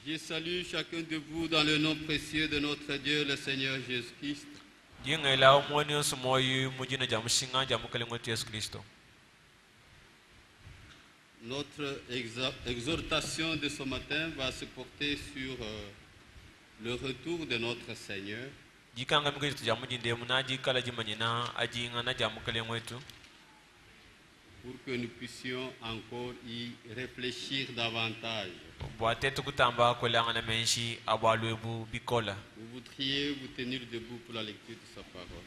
Je salue chacun de vous dans le nom précieux de notre Dieu, le Seigneur Jésus-Christ. Notre exhortation de ce matin va se porter sur le retour de notre Seigneur. Pour que nous puissions encore y réfléchir davantage. Vous voudriez vous tenir debout pour la lecture de sa parole.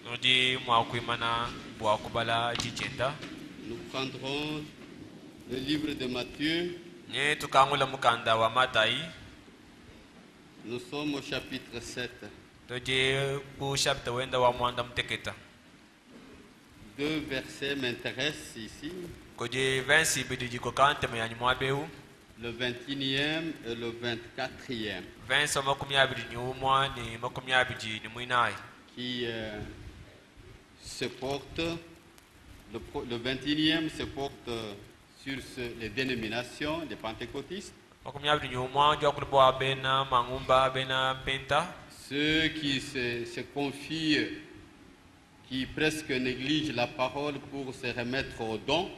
Nous prendrons le livre de Matthieu. Nous sommes au chapitre 7. Deux versets m'intéressent ici. Le 21e et le 24e. Qui se portent, le 21e se porte sur les dénominations des pentecôtistes. Ceux qui se confient, qui presque négligent la parole pour se remettre au don.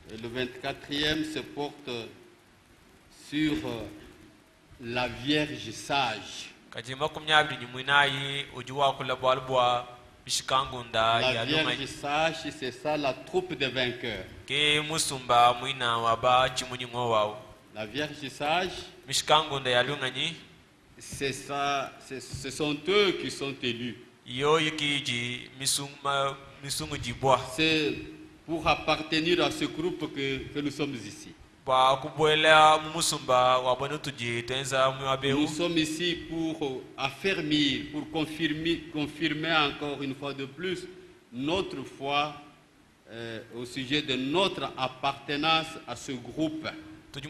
Le 24e se porte sur la Vierge sage. La Vierge sage, c'est ça la troupe des vainqueurs. La Vierge sage, c'est ça, ce sont eux qui sont élus. C'est pour appartenir à ce groupe que nous sommes ici. Nous sommes ici pour affermir, pour confirmer encore une fois de plus notre foi au sujet de notre appartenance à ce groupe. Mais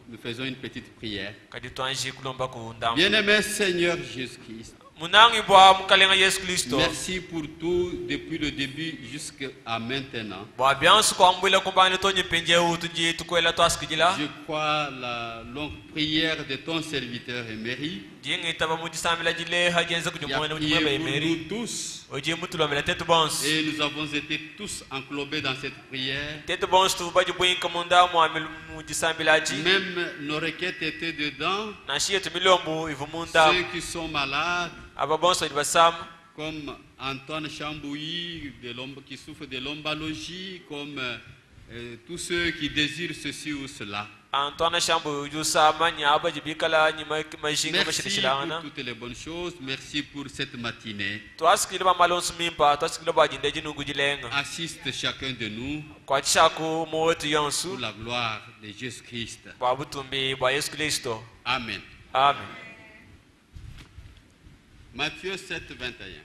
nous faisons une petite prière. Bien-aimé Seigneur Jésus-Christ, merci pour tout depuis le début jusqu'à maintenant. Je crois la longue prière de ton serviteur Emery, qui a prié pour nous tous. Et nous avons été tous englobés dans cette prière. Même nos requêtes étaient dedans. Ceux qui sont malades, comme Antoine Chambouilly, qui souffre de lombalgie, comme tous ceux qui désirent ceci ou cela. Merci pour toutes les bonnes choses. Merci pour cette matinée. Assiste chacun de nous pour la gloire de Jésus-Christ. Amen. Amen. Matthieu 7, 21.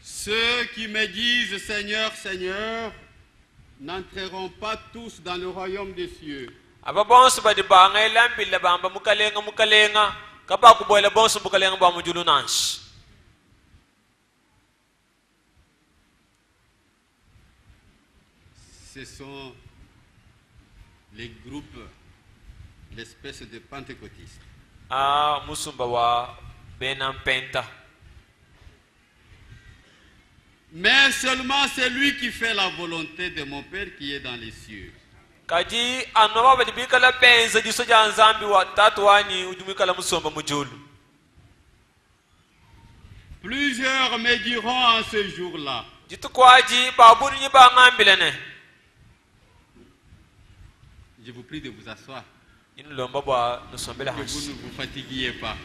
Ceux qui me disent Seigneur, Seigneur, n'entreront pas tous dans le royaume des cieux. Ce sont les groupes, l'espèce de pentecôtistes. Mais seulement celui qui fait la volonté de mon Père qui est dans les cieux. Plusieurs me diront en ce jour-là. Je vous prie de vous asseoir. Que vous ne vous fatiguiez pas.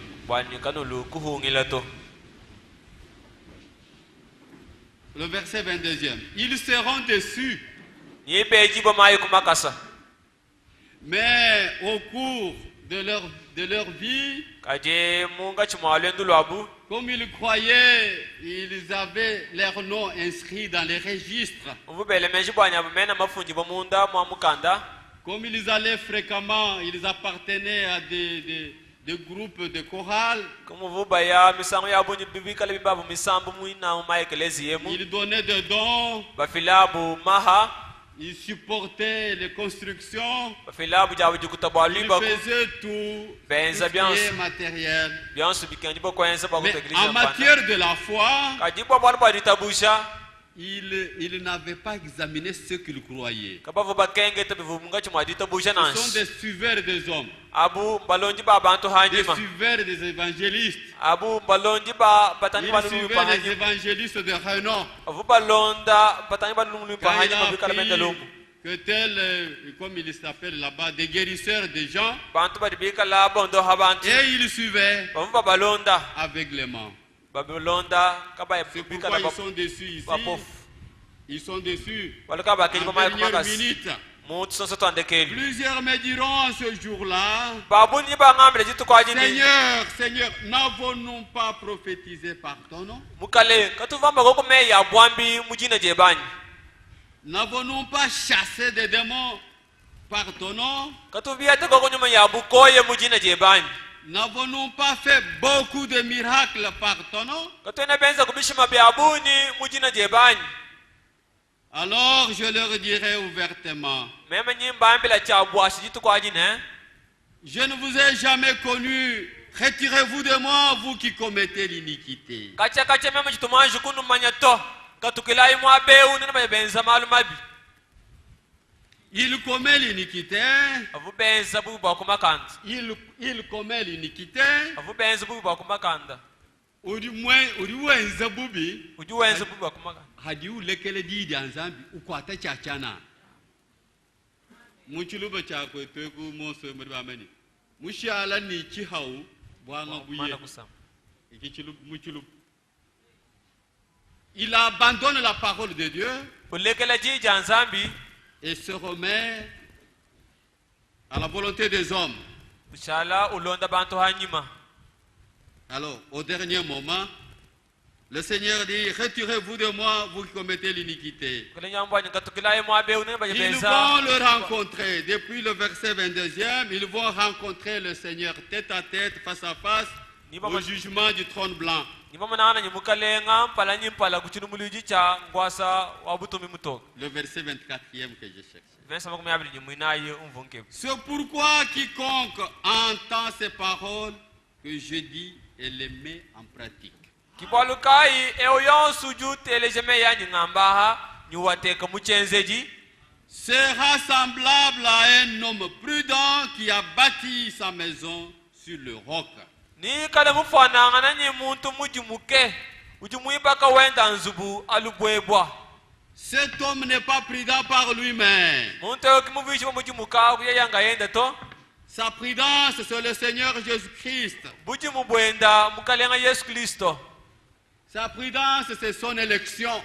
Le verset 22e. Ils seront déçus. Mais au cours de leur vie, comme ils croyaient, ils avaient leur nom inscrit dans les registres. Comme ils allaient fréquemment, ils appartenaient à des de groupes de chorale. Il donnait des dons. Il supportait les constructions. Il faisait tout matériel. Mais en matière de la foi, il n'avait pas examiné ce qu'il croyait. Ce sont des suiveurs des hommes, des suiveurs des évangélistes. Il suivait des évangélistes de renom. Quand il a appris que tel, comme il s'appelle là-bas, des guérisseurs des gens, et il suivait aveuglément. C'est pourquoi ils sont déçus ici. Ils sont déçus. En dernière minute. Plusieurs me diront ce jour-là, Seigneur, n'avons-nous pas prophétisé par ton nom? N'avons-nous pas chassé des démons par ton nom? N'avons-nous pas fait beaucoup de miracles par ton nom? Alors je leur dirai ouvertement, je ne vous ai jamais connu. Retirez-vous de moi, vous qui commettez l'iniquité. Il commet l'iniquité. Il commet l'iniquité. Hadiu lekele di danzambi ukwata chachana. Muchuluba chako tegu monso mribamani. Mushala ni chihau bwanga buye. Ikichulub muchulub. Il abandonne la parole de Dieu et se remet à la volonté des hommes. Alors, au dernier moment, le Seigneur dit, retirez-vous de moi, vous qui commettez l'iniquité. Ils vont le rencontrer. Depuis le verset 22e, ils vont rencontrer le Seigneur tête à tête, face à face, au jugement du trône blanc. Le verset 24e que je cherche. C'est pourquoi quiconque entend ces paroles que je dis et les met en pratique sera semblable à un homme prudent qui a bâti sa maison sur le roc. Cet homme n'est pas prudent par lui-même. Sa prudence, c'est le Seigneur Jésus-Christ. Sa prudence, c'est son élection.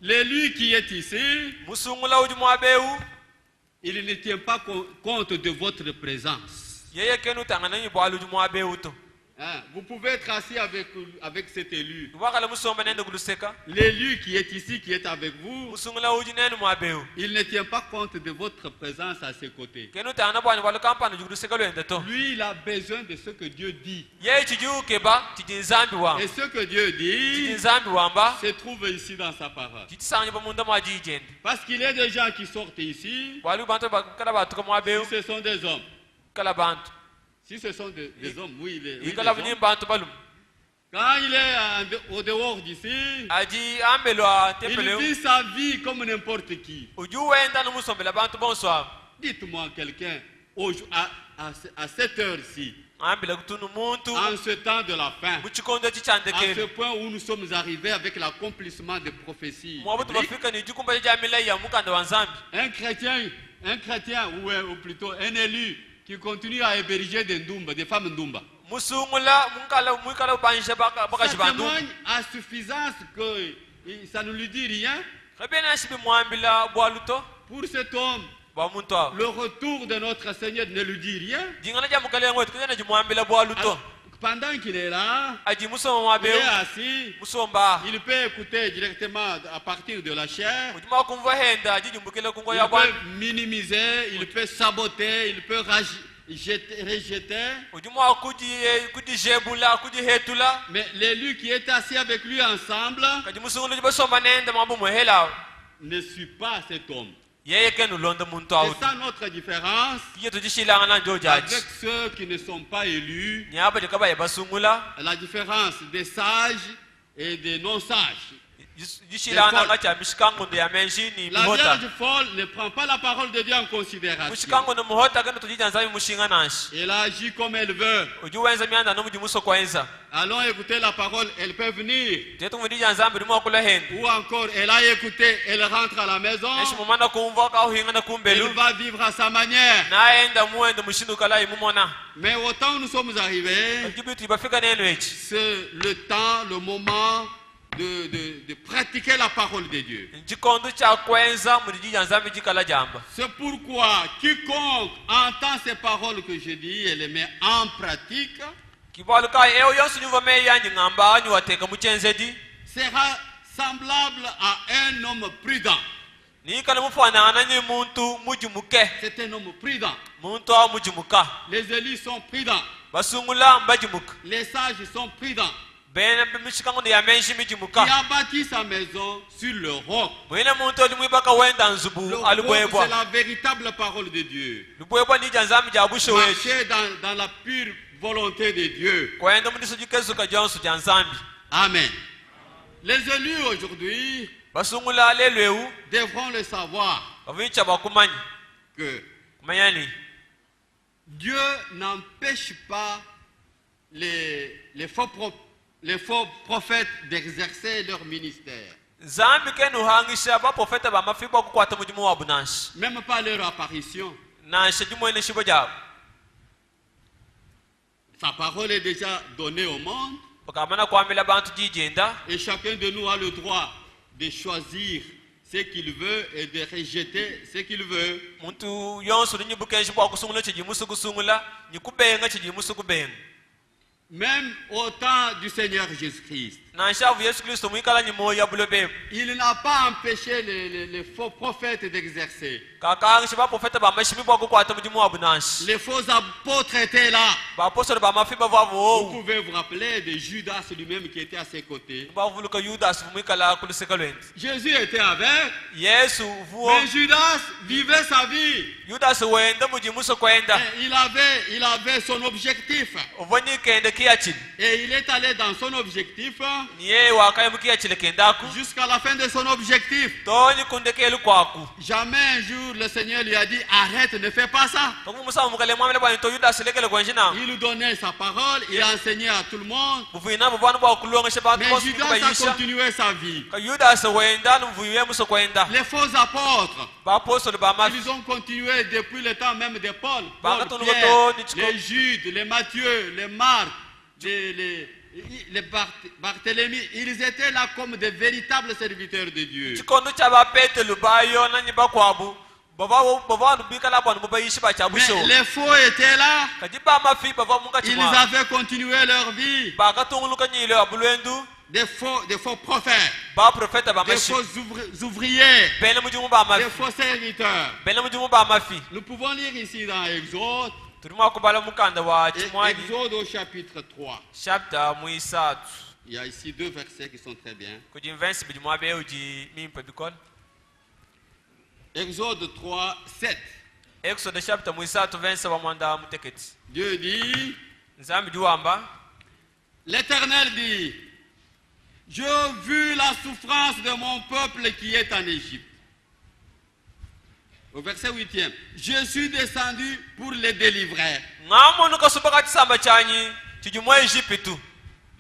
L'élu qui est ici, il ne tient pas compte de votre présence. Vous pouvez être assis avec cet élu. L'élu qui est ici, qui est avec vous, il ne tient pas compte de votre présence à ses côtés. Lui, il a besoin de ce que Dieu dit. Et ce que Dieu dit se trouve ici dans sa parole. Parce qu'il y a des gens qui sortent ici, si ce sont des hommes. Si ce sont des hommes, oui, des hommes. Quand il est au dehors d'ici, il vit sa vie comme n'importe qui. Dites-moi quelqu'un, à cette heure-ci, en ce temps de la fin, à ce point où nous sommes arrivés avec l'accomplissement des prophéties, un chrétien, ou plutôt un élu, qui continue à héberger des Ndumba, des femmes Ndumba. Ça témoigne à suffisance que ça ne lui dit rien. Pour cet homme, le retour de notre Seigneur ne lui dit rien. Alors, pendant qu'il est là, aji il musoma est mabeu assis, musomba il peut écouter directement à partir de la chair, ujuma kumva henda aji mbukele kungo il ya bwana peut minimiser, il peut saboter, il peut rejeter. ujuma kudi jebula kudi hetula Mais l'élu qui est assis avec lui ensemble kaji musungulu jibasomba nenda mabu muhela ne suit pas cet homme. yeye kenu londa muntu C'est awuti ça notre différence kiye tujishilanga na njo avec jaji ceux qui ne sont pas élus. nyaba jikaba yabasungula La différence des sages et des non-sages. jishilanga ngacha mishikango ndo ya menshi ni La mihota Vierge folle ne prend pas la parole de Dieu en considération. mushikango ndo muhota kenu tujijanza mushinga nashi Elle agit comme elle veut. ujuwenza myanda no mujimuso kwenza Allons écouter la parole, elle peut venir. jetu mujijanza mbi mo kula hen Ou encore, elle a écouté, elle rentre à la maison. eshi mumana kumva ka uhinga na Elle kumbelu va vivre à sa manière. naenda muende mushindu kala imumona Mais au temps où nous sommes arrivés, jibitu ibafika neno echi c'est le temps, le moment de pratiquer la parole de Dieu. njikondo cha kwenza mujijanza mbi jikala jamba C'est pourquoi quiconque entend ces paroles que je dis et les met en pratique kibalu ka eo yonsu nyuva me yanyi ngamba anyu wateka muchenzedi sera semblable à un homme prudent. ni kala mufanana ni muntu mujimuke C'est un homme prudent. muntu a mujimuka Les élus sont prudents. basungula mbajimuka Les sages sont prudents. bena mishikango ndo ya menshi Qui mijimuka a bâti sa maison sur le roc. mwine muntu olimwibaka wenda Le nzubu roc, alibwebwa c'est la véritable parole de Dieu. libwebwa ni janzami jabusho wechi Marcher dans la pure volonté de Dieu. kwenda mudiso jikesuka jonsu janzambi Amen. Les élus aujourd'hui basungula lelweu devront le savoir bavincha bakumanyi que kumanyani Dieu n'empêche pas les faux prophètes d'exercer leur ministère. zambi kenu hangisha baprofeta bamafi bakukwata mujimu wabu nashi Même pas leur apparition. nashi jimwene shibo jabu Sa parole est déjà donnée au monde bakamana kwamila bantu jijenda et chacun de nous a le droit de choisir ce qu'il veut et de rejeter ce qu'il veut. muntu yonsu ninyibukenshi bwakusungula chijimusu kusungula nyikubenga chijimusu kubenga Même au temps du Seigneur Jésus-Christ, nanshavu yesu kristo mwikala nyimoya bulobebu il n'a pas empêché les faux prophètes d'exercer. kakangishi baprofeta bamashimi bwakukwata mujimu wabu nashi Les faux apôtres étaient là. bapostoli bamafi Vous bavavu pouvez vous rappeler de Judas lui-même qui était à ses côtés. bavuluka yudasi vumwikala kuluseka lwendi Jésus était avec, yesu vuo mais Judas vivait sa vie. yudasi wenda mujimuso kwenda Et il avait son objectif. uvoni kende kiyachili Et il est allé dans son objectif niye wakaye mukiyachile kendaku jusqu'à la fin de son objectif. toni kundekelu kwaku Jamais un jour le Seigneur lui a dit arrête, ne fais pas ça. tokumusa mukale mwamile bwani to yudasi lekele kwenjina Il lui donnait sa parole, il enseignait à tout le monde. buvina buvanu bwakulongesha bantu Mais bosi Judas a kubayisha continué sa vie. ka yudasi wenda numuvuyiwe muso kwenda Les faux apôtres, bapostoli bamafi ils ont continué depuis le temps même de Paul, Bakatono Pierre, goto, Nichiko. les Judes, les Matthieu, les Marc, les Barthélemy. Ils étaient là comme des véritables serviteurs de Dieu. chikondo cha bapetelu bayo nanyi bakwabu bavanu bikala bwanu bubayishi Mais bachabusho les faux étaient là. kaji bamafi bava munga Ils chimwa avaient continué leur vie. bakatunguluka nyile abulwendu Des faux prophètes, baprofeta des bamashi faux ouvriers, bene mujimu des bamafi faux serviteurs. bene mujimu bamafi Nous pouvons lire ici dans Exode, turimo kubala mukanda wa et chimwani Exode au chapitre 3. chapter muisatu Il y a ici 2 versets qui sont très bien. kuji verse bijimwa be uji mimpa bikol Exode 3, 7. Exode chapter muisatu verse wa mwanda muteketi Dieu dit, nzambi juamba l'Éternel dit, j'ai vu la souffrance de mon peuple qui est en Égypte. Au verset 8e, je suis descendu pour les délivrer. ngamonu kasubaka chisamba chanyi chijimwa Ejipitu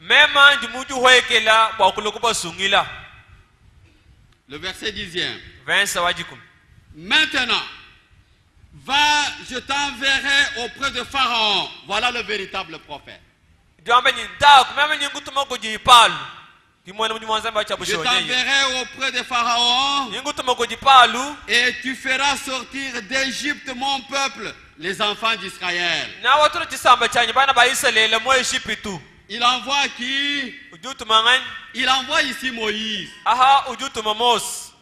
mema ndimuju hoekela bwakulukuba sungila Le verset 10e, verse wajikum maintenant, va, je t'enverrai auprès de Pharaon. Voilà le véritable prophète. diambe nyi ndaku mema nyingutuma kujipalu kimwene mujimu nzambi Je chabusho t'enverrai auprès de Pharaon nyingutuma kujipalu et tu feras sortir d'Égypte mon peuple, les enfants d'Israël. na watu chisamba chanyi bana ba Israel mo Egypte. Il envoie qui? Ujutuma ngani? Il envoie ici Moïse. Aha ujutuma Moses.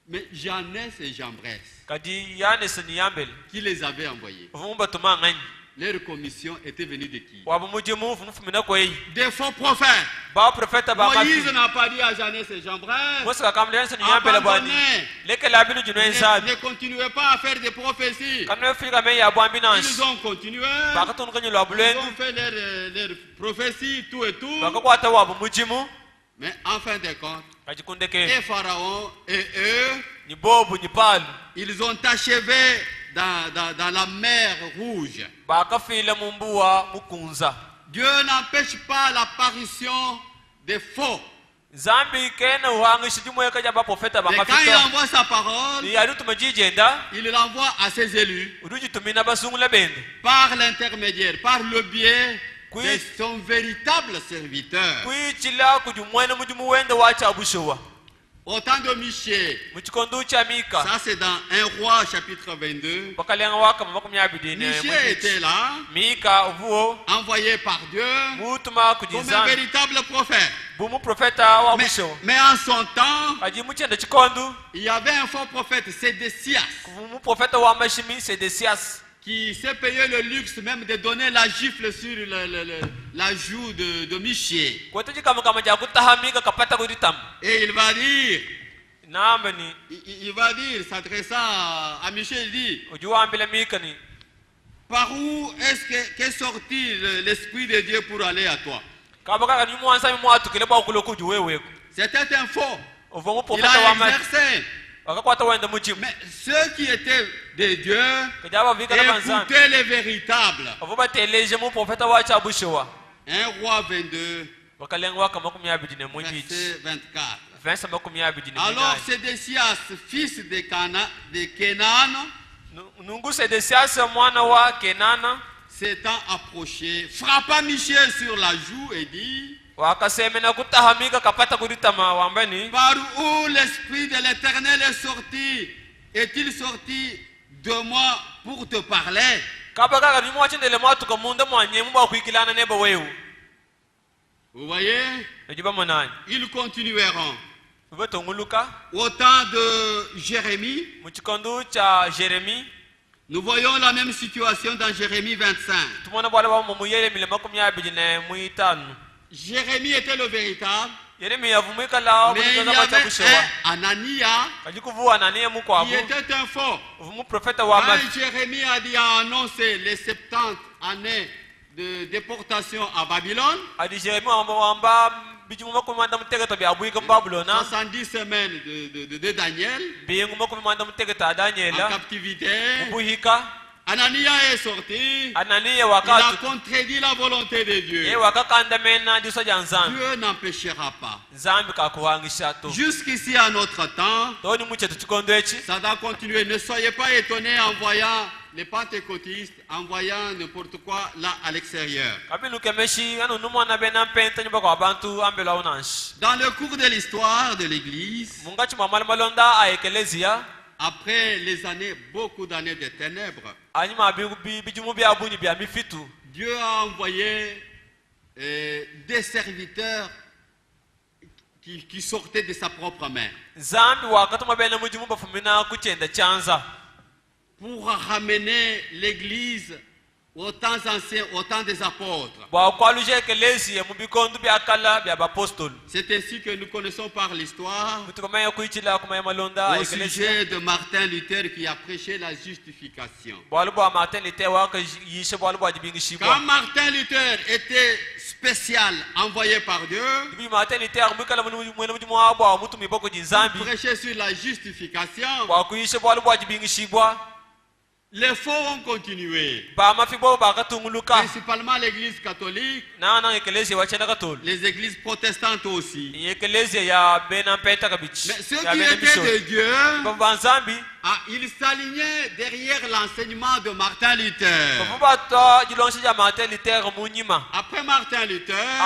Mais Janès et Jambres, Kadi Yanes ni Yambel. qui les avait envoyés? Vumba tuma ngani? Leur commission était venue de qui? Wa bumuji mu fumina ko yi. Des faux prophètes. Ba prophète ba Moïse mafi. n'a pas dit à Janès et Jambres, Moses ka kamle yansa ni Yambel bwani. Leke labinu jino ensabi. ne continuez pas à faire des prophéties. Kanwe fika me ya bwambi Ils nanshi. ont continué. Ba ka tunu kanyi lo Ils abulenu. ont fait leurs prophéties, tout et tout. Ba ka kwata wa bumuji mu. Mais en fin de compte, Kaji kundeke. et Pharaon et eux, Ni bobu ni palu. ils ont achevé dans la mer Rouge. Ba ka file mumbuwa mukunza. Dieu n'empêche pas l'apparition des faux. Zambi kena wangi shijumwe kaja ba profeta ba Mais quand il mafika. envoie sa parole, Ni yadu tumajijenda. il l'envoie à ses élus Uruji tumina basungula bende. par l'intermédiaire, par le biais Oui. de son véritable serviteur. Kuichila kujumwena mujumu wende wacha abushowa. Au temps de Michée, Muchikondu cha Mika. ça c'est dans 1 Roi chapitre 22, Bakalenga waka mabakum ya bidine. Michée était là, Mika uvuo. envoyé par Dieu Mutuma comme un kujizana. véritable prophète. Bumu profeta wa Mais, bushowa. mais en son temps, Kaji muchenda chikondu. il y avait un faux prophète, Sédécias, Kumu profeta wa mashimi Sédécias. qui s'est payé le luxe même de donner la gifle sur la joue de Michée. Kwataji kama kama jakutahamika kapata kuditam. Et il va dire, Nambani. il va dire, s'adressant à Michée, il dit, Ujua ambile Mika ni. par où qu'est sorti l'Esprit de Dieu pour aller à toi? Kabaka ni mwanza mi mwatu kile ba kuloku juwe weko. C'était un faux. Uvuo Il profeta a wa mashi. exercé. Wakakwata wende muchimu. Mais ceux qui étaient de Dieu Kajaba vika na banzana. écoutaient les véritables. Uvuo teleje mu profeta wa cha bushowa. 1 Roi 22, Wakalenga waka makum ya bidine mwibichi. verset 24. Vinsa makum ya bidine. Alors Sédécias, fils de Kénan, Nungu Sédécias mwana wa Kenana. s'étant approché, frappa Michée sur la joue et dit, Wakasemena kutahamika kapata kuditama wambani. par où l'Esprit de l'Éternel est sorti? Est-il sorti de moi pour te parler? Kabaka ni mwachindele mwatu kamunda mwanye mwa kuikilana neba wewe. Vous voyez, Ejiba monani. ils continueront. Uvuo tonguluka. Au temps de Jérémie, Muchikondu cha Jérémie. nous voyons la même situation dans Jérémie 25. Tumona bwala ba mumuyele mile makum ya bidine muitanu. Jérémie était le véritable, Yeremi yavumika la mais il y kuligaza kwa avait bushowa. un Anania Kajikuvuwa naniye qui mukwabu. était un faux. Uvumu profeta wa Quand mafi. Jérémie a annoncé les 70 années de déportation à Babylone, Adi Jérémie wamba bijumu makum manda mutegeta bya buika Babylona. 70 semaines de Daniel Bingu makum manda mutegeta en Daniela. captivité, Buhika. Anania est sorti, Ananiye il a wakatu. contredit la volonté de Dieu. Ye wakakanda mena diso janzambi. Dieu n'empêchera pas. Zambi kakuhangisha to. Jusqu'ici à notre temps, Toni muchetu chikondo echi. ça va continuer. Ne soyez pas étonnés en voyant les pentecôtistes, en voyant n'importe quoi là à l'extérieur. Kabilu kemeshi anu numwana bena penta nyumba kwa bantu ambela unanshi. Dans le cours de l'histoire de l'Église, Mungachi mamali malonda a ekelezia. après les années, beaucoup d'années de ténèbres, Anyuma bijumu bya bunyi bya mifitu. Dieu a envoyé des serviteurs qui sortaient de sa propre main Zambi wakatuma bena mujimu bafumina kuchenda chanza. pour ramener l'Église aux temps anciens, au temps des apôtres. Bwa kwaluje ekelezia mubikondo bya kala bya apostol. C'est ainsi que nous connaissons par l'histoire Mutukamaya kuichila kumaya malonda au ekelezia. sujet de Martin Luther qui a prêché la justification. Bwalubo Martin Luther waka yishe bwalubo ajibingishibwa. Quand Martin Luther était spécial, envoyé par Dieu, Bi Martin Luther mukala mwene mujimu wabwa mutu miboko jinzambi. prêché sur la justification, Bwa kuyishe bwalubo ajibingishibwa. les faux ont continué. Ba mafibo bakatunguluka. Principalement l'église catholique, Na ekelezia wachenda katolo. les églises protestantes aussi. Ekelezia ya bena penta kabichi. Mais ceux Ya qui bena étaient bisho. de Dieu Bambanzambi Ah, il s'alignait derrière l'enseignement de Martin Luther. Après Martin Luther, est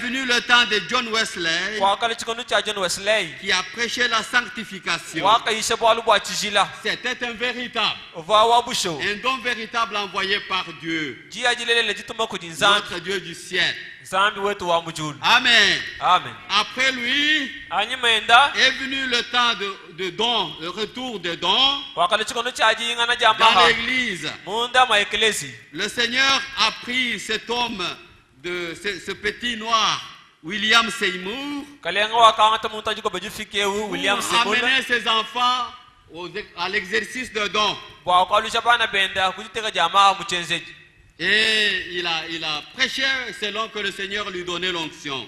venu le temps de John Wesley qui a prêché la sanctification. C'était un véritable, un don véritable envoyé par Dieu, notre Dieu du ciel. Amen. Après lui est venu le temps de don, le retour de don dans l'église. Le Seigneur a pris cet homme, ce petit noir, William Seymour, a amené ses enfants à l'exercice de don. Et il a prêché selon que le Seigneur lui donnait l'onction.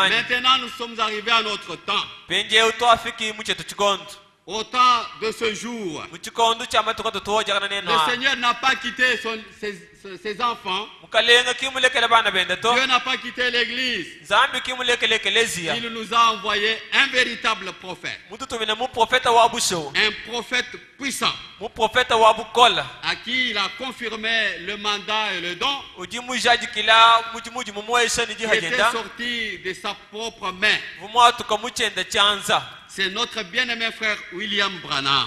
Maintenant, nous sommes arrivés à notre temps. Au temps de ce jour, le Seigneur n'a pas quitté ses enfants. Dieu n'a pas quitté l'église. Il nous a envoyé un véritable prophète. Un prophète puissant. À qui il a confirmé le mandat et le don. Qui était sorti de sa propre main. C'est notre bien-aimé frère William Branham.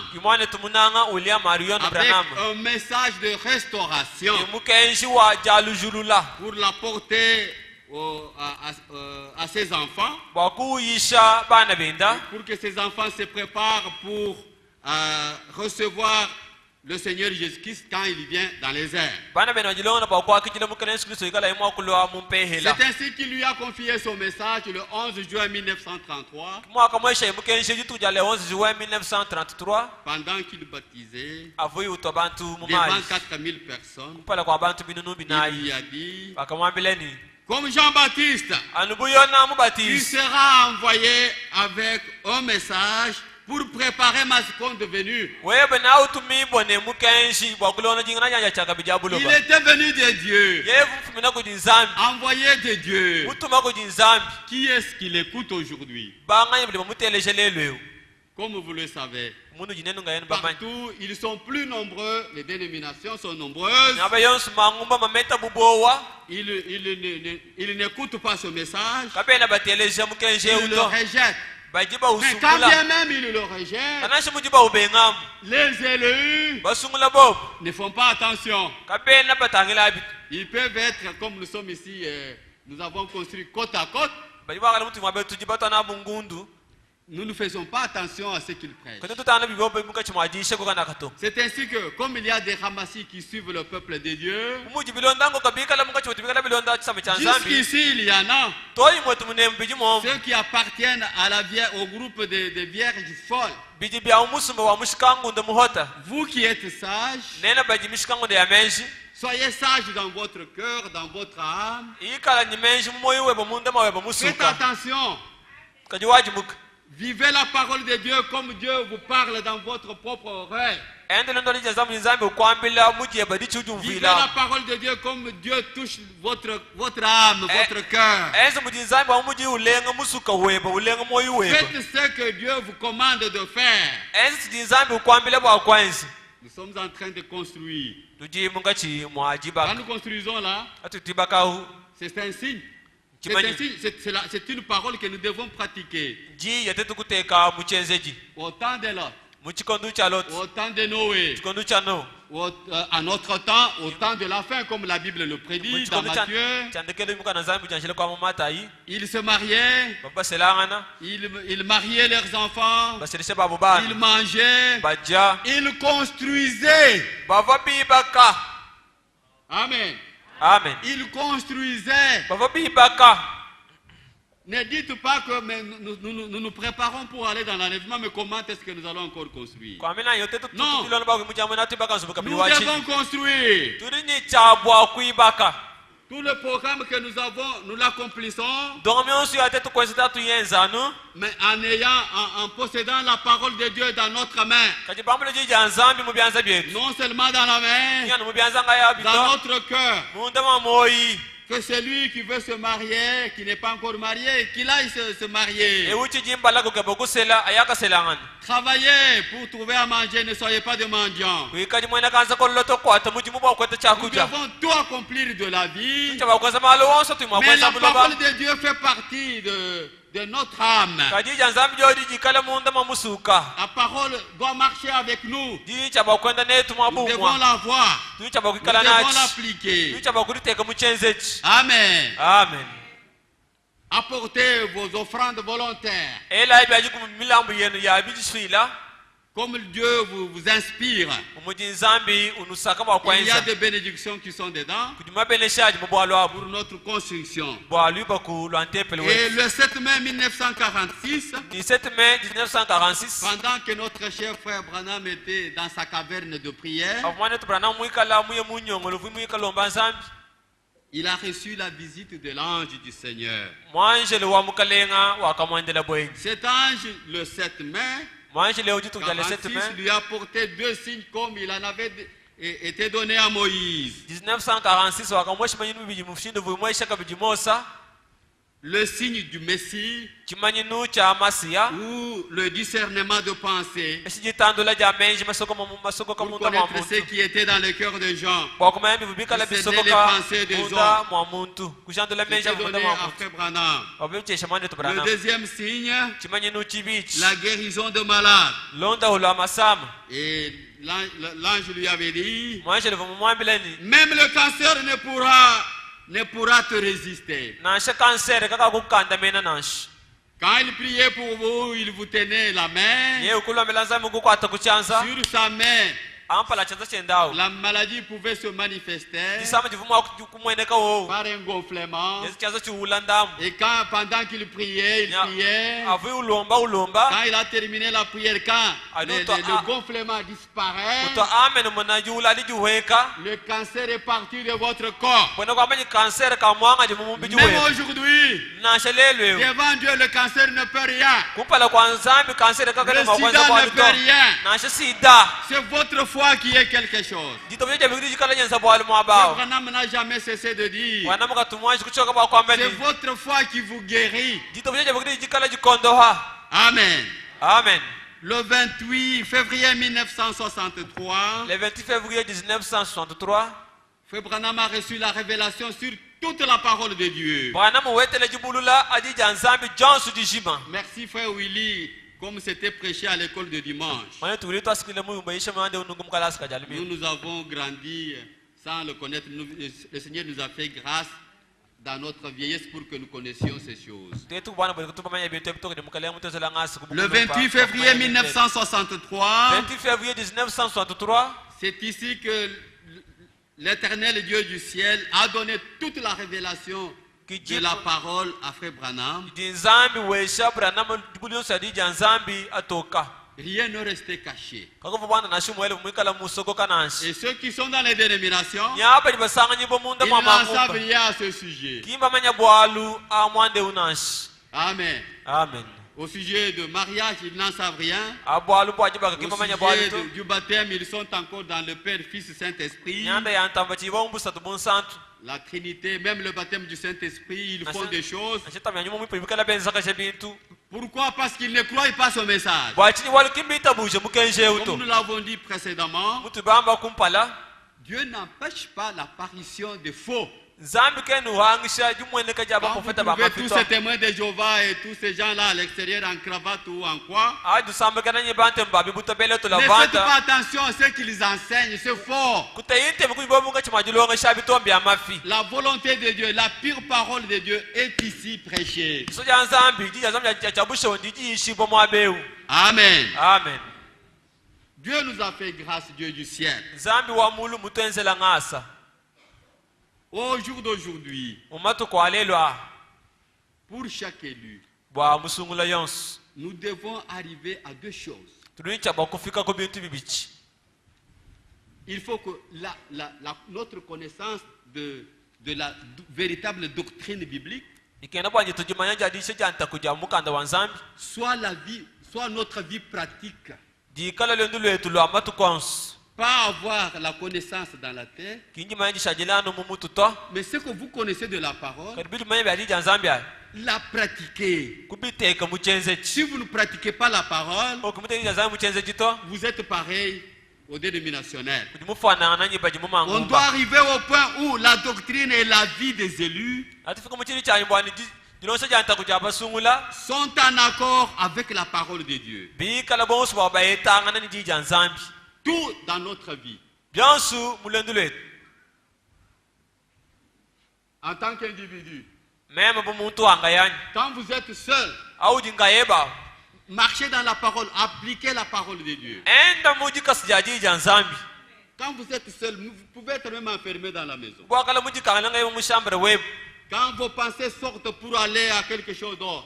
Avec un message de restauration pour l'apporter à ses enfants. Pour que ses enfants se préparent pour recevoir le Seigneur Jésus-Christ quand il vient dans les airs. C'est ainsi qu'il lui a confié son message le 11 juin 1933. Pendant qu'il baptisait devant 4000 personnes, il lui a dit, comme Jean-Baptiste, il sera envoyé avec un message pour préparer ma seconde venue. Il était venu de Dieu, envoyé de Dieu. Qui est-ce qui l'écoute aujourd'hui? Comme vous le savez, partout ils sont plus nombreux, les dénominations sont nombreuses. Ils n'écoutent pas ce message, ils le rejettent. Mais quand bien même ils le rejettent, les élus ne font pas attention. Ils peuvent être comme nous sommes ici, nous avons construit côte à côte. Nous ne faisons pas attention à ce qu'ils prêchent. C'est ainsi que, comme il y a des ramassis qui suivent le peuple de Dieu, jusqu'ici il y en a ceux qui appartiennent au groupe des vierges folles. Vous qui êtes sages, soyez sages dans votre cœur, dans votre âme. Faites attention. Vivez la parole de Dieu comme Dieu vous parle dans votre propre oreille. Vivez la parole de Dieu comme Dieu touche votre âme, votre cœur. Faites ce que Dieu vous commande de faire. Nous sommes en train de construire. Quand nous construisons là, c'est un signe. C'est une parole que nous devons pratiquer. Au temps de Lot, au temps de Noé, à notre temps, au temps de la fin, comme la Bible le prédit dans Matthieu, ils se mariaient, ils mariaient leurs enfants, ils mangeaient, ils construisaient. Amen. Amen. Ils construisaient. Ne dites pas que nous nous préparons pour aller dans l'enlèvement, mais comment est-ce que nous allons encore construire? Non. Nous devons construire. Tout le programme que nous avons, nous l'accomplissons. Mais en possédant la parole de Dieu dans notre main. Non seulement dans la main, dans notre cœur. que celui qui veut se marier, qui n'est pas encore marié, qu'il aille se marier. Travaillez pour trouver à manger, ne soyez pas des mendiants. Nous devons tout accomplir de la vie. Mais la parole de Dieu fait partie de notre âme. La parole doit marcher avec nous. Nous devons la voir. Nous devons l'appliquer. Amen. Amen. Apportez vos offrandes volontaires. Comme Dieu vous inspire. Il y a des bénédictions qui sont dedans pour notre construction. Et le 7 mai 1946, pendant que notre cher frère Branham était dans sa caverne de prière, il a reçu la visite de l'ange du Seigneur. Cet ange, le 7 mai, 46, lui a apporté 2 signes comme il en avait été donné à Moïse. 1946 Le signe du Messie ou le discernement de pensée. Pour connaître ce qui était dans le cœur de Jean. C'était les pensées des hommes. C'était donné à Frère Branham. Le deuxième signe, la guérison de malades. Et l'ange lui avait dit, même le cancer ne pourra te résister. Quand il priait pour vous, il vous tenait la main. Sur sa main, la maladie pouvait se manifester par un gonflement. Et pendant qu'il priait, Quand il a terminé la prière, quand le gonflement disparaît, le cancer est parti de votre corps. Même aujourd'hui, devant Dieu, le cancer ne peut rien. Le sida ne peut rien. C'est votre foi qui est quelque chose. Branham n'a jamais cessé de dire, c'est votre foi qui vous guérit. Amen. Amen. Le 28 février 1963, Frère Branham a reçu la révélation sur toute la parole de Dieu. Merci Frère Willy. Comme c'était prêché à l'école de dimanche. Nous avons grandi sans le connaître. Le Seigneur nous a fait grâce dans notre vieillesse pour que nous connaissions ces choses. Le 28 février 1963, c'est ici que l'Éternel Dieu du ciel a donné toute la révélation de la parole à Frère Branham. Rien ne restait caché. Et ceux qui sont dans les dénominations, ils n'en savent rien à ce sujet. Amen. Amen. Au sujet de mariage, ils n'en savent rien. Au sujet du baptême, ils sont encore dans le Père, Fils, Saint-Esprit. La Trinité, même le baptême du Saint-Esprit, ils font des choses. Pourquoi? Parce qu'ils ne croient pas ce message. Comme nous l'avons dit précédemment, Dieu n'empêche pas l'apparition de faux. Quand vous trouvez tous ces témoins de Jéhovah et tous ces gens-là à l'extérieur en cravate ou en quoi, ne faites pas attention à ce qu'ils enseignent, c'est faux. La volonté de Dieu, la pure parole de Dieu est ici prêchée. Amen. Amen. Dieu nous a fait grâce, Dieu du ciel. Au jour d'aujourd'hui, pour chaque élu, nous devons arriver à 2 choses. Il faut que notre connaissance de la véritable doctrine biblique soit notre vie pratique. pas avoir la connaissance dans la tête, mais ce que vous connaissez de la parole, la pratiquer. Si vous ne pratiquez pas la parole, vous êtes pareil aux dénominationnels. On doit arriver au point où la doctrine et la vie des élus sont en accord avec la parole de Dieu. Tout dans notre vie. En tant qu'individu. Quand vous êtes seul, marchez dans la parole, appliquez la parole de Dieu. Quand vous êtes seul, vous pouvez être même enfermé dans la maison. Quand vos pensées sortent pour aller à quelque chose d'autre,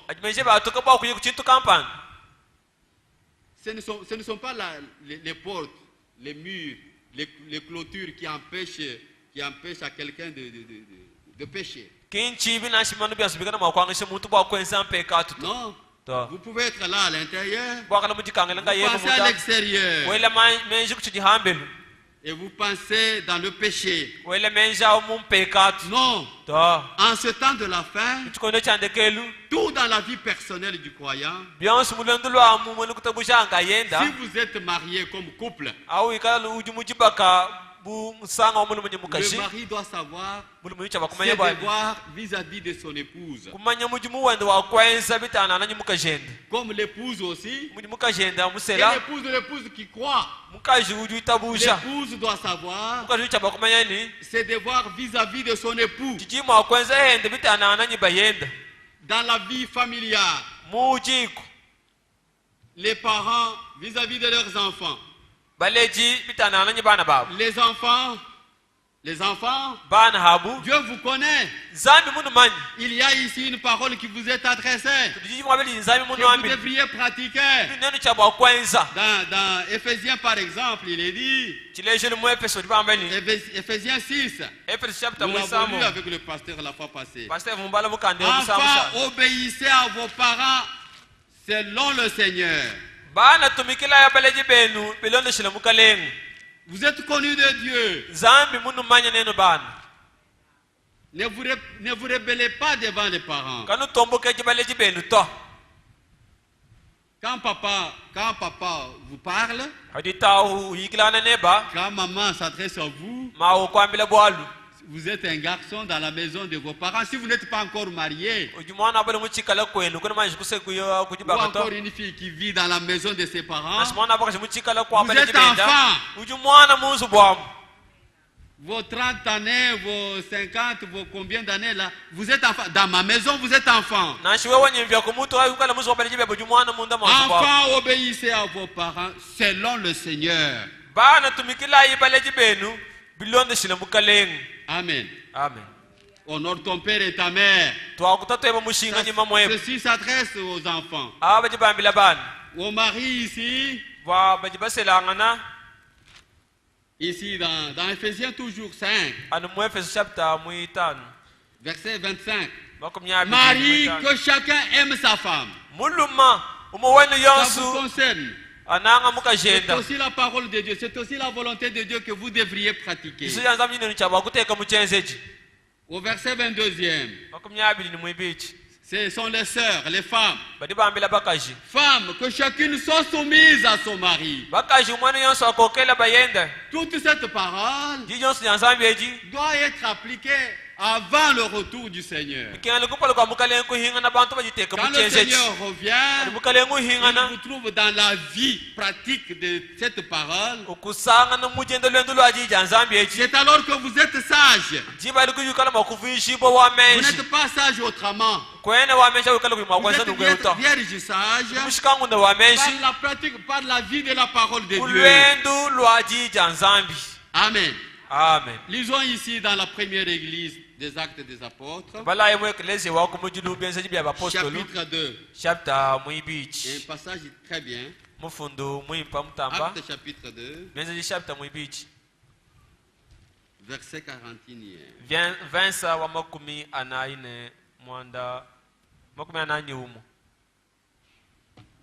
ce ne sont pas les portes, les murs, les clôtures qui empêchent à quelqu'un de pécher. Non. Vous pouvez être là à l'intérieur, vous pensez à l'extérieur, et vous pensez dans le péché. Non. En ce temps de la fin, tout dans la vie personnelle du croyant, si vous êtes marié comme couple, le mari doit savoir ses devoirs vis-à-vis de son épouse. Comme l'épouse aussi. Et l'épouse qui croit. L'épouse doit savoir ses devoirs vis-à-vis de son époux. Dans la vie familiale, les parents vis-à-vis de leurs enfants. Les enfants, Dieu vous connaît. Il y a ici une parole qui vous est adressée, que vous devriez pratiquer. Dans Éphésiens par exemple, il est dit, Éphésiens 6, nous l'avons lu avec le pasteur la fois passée. Enfants, obéissez à vos parents selon le Seigneur. Vous êtes connus de Dieu. Ne vous rebellez pas devant les parents. Quand papa vous parle, quand maman s'adresse à vous, vous êtes un garçon dans la maison de vos parents. Si vous n'êtes pas encore marié, ou encore une fille qui vit dans la maison de ses parents, vous êtes enfant. Vos 30 années, vos 50, vos combien d'années là, vous êtes enfant. Dans ma maison, vous êtes enfant. Enfants, obéissez à vos parents selon le Seigneur. Amen. Amen. Honore ton père et ta mère. Ceci s'adresse aux enfants. Au mari ici. Ici dans Ephésiens toujours 5. Verset 25. Marie, que chacun aime sa femme. Ça vous concerne. C'est aussi la parole de Dieu, c'est aussi la volonté de Dieu que vous devriez pratiquer. Au verset 22e, ce sont les sœurs, les femmes. Femmes, que chacune soit soumise à son mari. Toute cette parole doit être appliquée avant le retour du Seigneur. Quand le Seigneur revient, il vous trouve dans la vie pratique de cette parole. C'est alors que vous êtes sage. Vous n'êtes pas sage autrement. Vous êtes vierge sage par la pratique, par la vie de la parole de Dieu. Amen. Amen. Lisons ici dans la première église des Actes des Apôtres, chapitre 2. Un passage très bien. Actes chapitre 2, verset 41.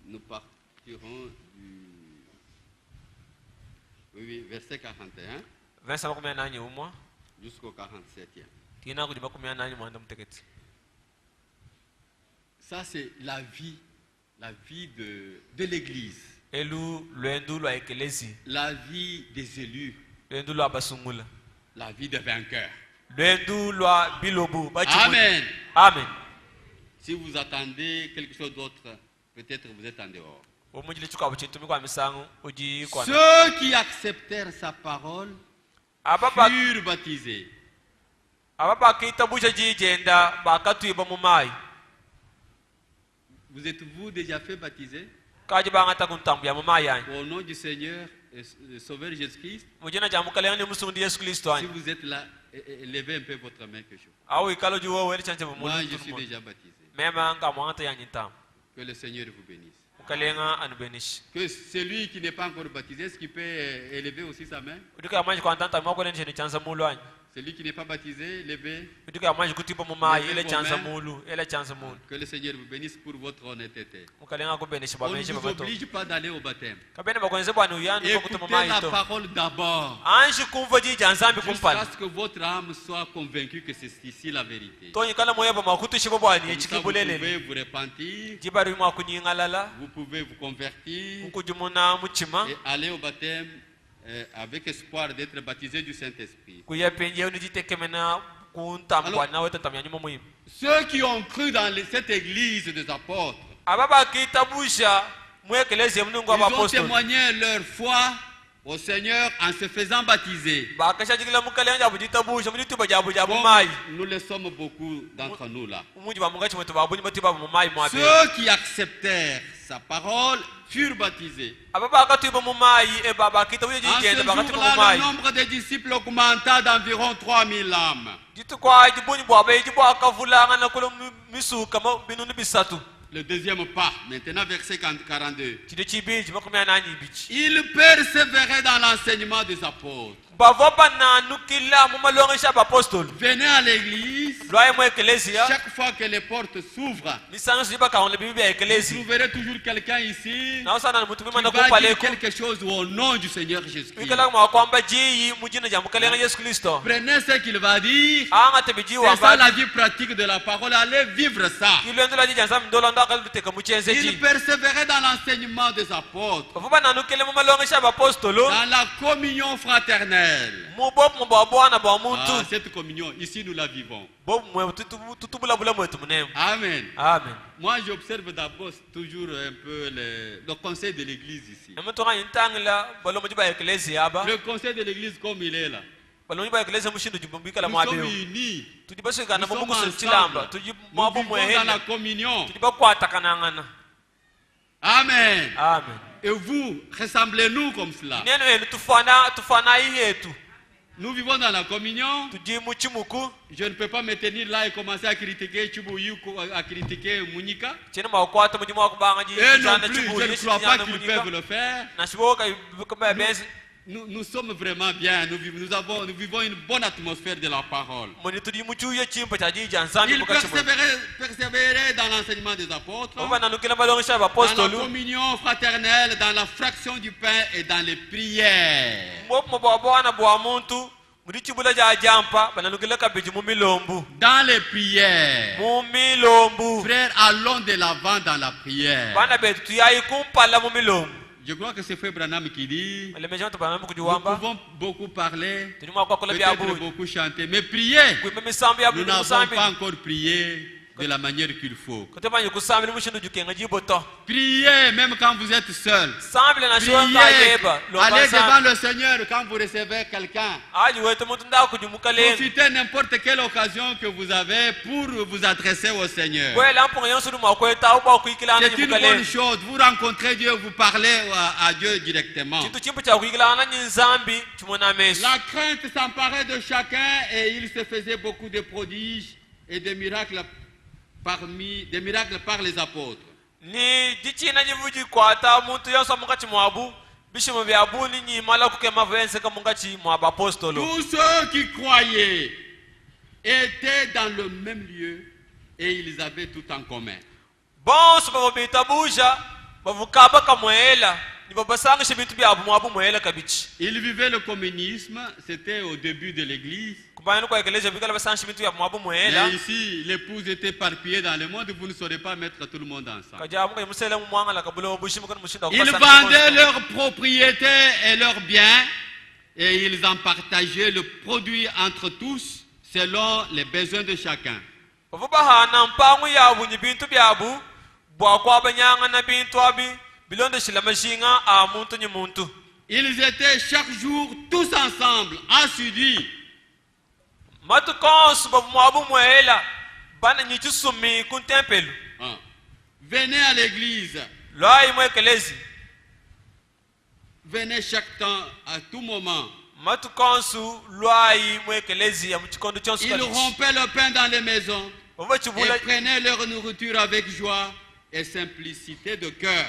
Nous partirons Oui, verset 41 verse 41 jusqu'au 47e. tina kujya 48 mwanda muteketi. Ça, c'est la vie de l'Église. Elu lwendu lwa ekelezi, La vie des élus. lwendu lwa basungula, La vie des vainqueurs. lwendu lwa bilobu bachimuni. Amen. Amen. Si vous attendez quelque chose d'autre, peut-être vous êtes en dehors. Omujili chukwa buchintu kwa misangu uji kwa. Ceux qui acceptèrent sa parole Ababa furent baptisés. ababa kita buja jigenda bakatwiba mu mai. Vous êtes-vous déjà fait baptiser Kaji bangata kuntambu ya mu mai yani. au nom du Seigneur et Sauveur Jésus-Christ? Mujina jamukalanga ni musundi Yesu Kristo Si yani. vous êtes là, levez un peu votre main que je. Awu ikalo juwo weli chanje mu Moi, mundu. je suis déjà baptisé. Mema nga mwanta yani tam. Que le Seigneur vous bénisse. Ukalenga anubenish. Que celui qui n'est pas encore baptisé, est-ce qu'il peut élever aussi sa main? Uduka maji kwa ntanta mwako ni chanza mulu yani. Celui qui n'est pas baptisé, levez. Uduka maji kutipa mu mai ile chanza mulu, ile chanza mulu. Que le Seigneur vous bénisse pour votre honnêteté. Ukalenga kubenish On ba ne meje vous ba mato. oblige pas d'aller au baptême. Kabene bakwenze bwana uyani kwa kutuma Écoutez mai la to. parole d'abord. Anji kumva jija nzambi Jusqu'à kumpala. ce que votre âme soit convaincue que c'est ici la vérité. Tonyi kala moyo ba makutu shibo bwani Comme ça, vous echikibulelele. pouvez vous repentir, Jibari mwa kunyingalala, vous pouvez vous convertir ukujumuna muchima, et aller au baptême avec espoir d'être baptisé du Saint-Esprit. kuyapenje unijitekemena kuntambwa nawe tatamya nyuma muhimu. Ceux qui ont cru dans cette église des apôtres, Ababa kitabusha mwekeleze mungu ils ont abapostoli. témoigné leur foi au Seigneur en se faisant baptiser. Bakashajikila mukalanja bujitabusha mujituba jabu jabu Comme mai. nous le sommes beaucoup d'entre nous là. Umuji ba mungachi mwetu babuni matiba mu mai mwabe. Ceux qui acceptèrent sa parole furent baptisés. Ababa akatuba mu mai e baba kitabuja En ce jigenda bakatuba mu jour-là, mai. le nombre des disciples augmenta d'environ 3000 âmes. Jitu kwa jibuni bwabe jibu akavulanga na kulo misuka binunu bisatu. Le deuxième pas, maintenant verset 42. Chide chibiji makumya nani bichi. Ils persévéraient dans l'enseignement des apôtres. Bavoba na nukila mu malongesha apostoli. Venez à l'église. Lwaye mu ecclesia. Chaque fois que les portes s'ouvrent, Misango siba ka on le bibi vous ecclesia. trouverez toujours quelqu'un ici Na usana na mutumima na qui va kupa dire leko. quelque chose au nom du Seigneur Jésus-Christ. Ikala mwa kwamba ji mujina ja mukalenga Yesu Kristo. Prenez ce qu'il va dire. Anga tebiji C'est wa ça ba. la vie pratique de la parole. Allez vivre ça. Kilendo la ji janza mdolo ndaka luteka muchenze Ils ji. persévéraient dans l'enseignement des apôtres, Bavoba na nukile mu malongesha apostolo. dans la communion fraternelle. Mubo mu bwana ba Ah, muntu. cette communion, ici nous la vivons. Bo mwe tutubula bula mwetu munemu. Amen. Amen. Moi, j'observe d'abord toujours un peu le conseil de l'église ici. Emutonga yintangila balo mujiba ecclesia ba. Le conseil de l'église comme il est là. Balo mujiba ecclesia mushindu jibumbika la Nous sommes mwabe. unis. Tujibasika na Nous sommes mubuku chilamba. ensemble. Tujibu Nous mwabo vivons dans la mwehela. communion. Tujibakwata kanangana. Amen. Amen. Et vous, ressemblez-nous comme cela. Neno yenu tufana yetu. Nous vivons dans la communion. Tujimu chimuku. Je ne peux pas me tenir là et commencer à critiquer Chubuyuku, à critiquer Munika. Chene makwata mujimu wakubanga ji. Et non plus, je ne crois pas qu'ils peuvent le faire. Na shiboka bukamba benzi. Nous sommes vraiment bien. Nous vivons une bonne atmosphère de la parole. Moni tujimu chuye chimpa cha ji janzambi Ils bukachibu. persévéraient dans l'enseignement des apôtres, Baba na nukila malongesha dans la apostolu. communion fraternelle, dans la fraction du pain et dans les prières. Mbo bwana bwa muntu. Mudichibula ja jampa bana nukila kabiji mu milombu. Dans les prières. Mu milombu. Frères, allons de l'avant dans la prière. Bana betu tuyayi kumpala mu milombu. Je crois que c'est Frère Branham qui dit, Le meja to bana nous kujiwamba. pouvons beaucoup parler, Tujuma kwa kula bya peut-être bu. beaucoup chanter, mais prier, Kuimba misambi ya nous bu n'avons musambi. pas encore prié de la manière qu'il faut. Kutemanya kusambi mushindu jukenga jiboto. Priez même quand vous êtes seul. Sambi na shwa Priez, kayeba. allez devant le Seigneur quand vous recevez quelqu'un. Aji wetu muntu nda kujumukalenga. Profitez n'importe quelle occasion que vous avez pour vous adresser au Seigneur. Kwela mpo yonsu du makweta uba kuikila C'est une bonne nyimukalenga. chose. Vous rencontrez Dieu, vous parlez à Dieu directement. Chitu chimpo cha kuikila na nzambi chimona mesu. La crainte s'emparait de chacun et il se faisait beaucoup de prodiges et de miracles par les apôtres. Ni jichina jivuji kwata muntu yonsu mungachi mwabu. Bishimo bya buni nyimala kukema vense ka mungachi mwaba apostolo. Tous ceux qui croyaient étaient dans le même lieu et ils avaient tout en commun. Bonsu babo bitabuja bavukaba kamwela Ils vivaient le communisme, c'était au début de l'église. Et ici, l'épouse était éparpillée dans le monde, vous ne saurez pas mettre tout le monde ensemble. Ils vendaient leurs propriétés et leurs biens et ils en partageaient le produit entre tous selon les besoins de chacun. Ils étaient chaque jour tous ensemble, assidus. Venez à l'église. Venez chaque temps, à tout moment. Ils rompaient le pain dans les maisons et prenaient leur nourriture avec joie et simplicité de cœur.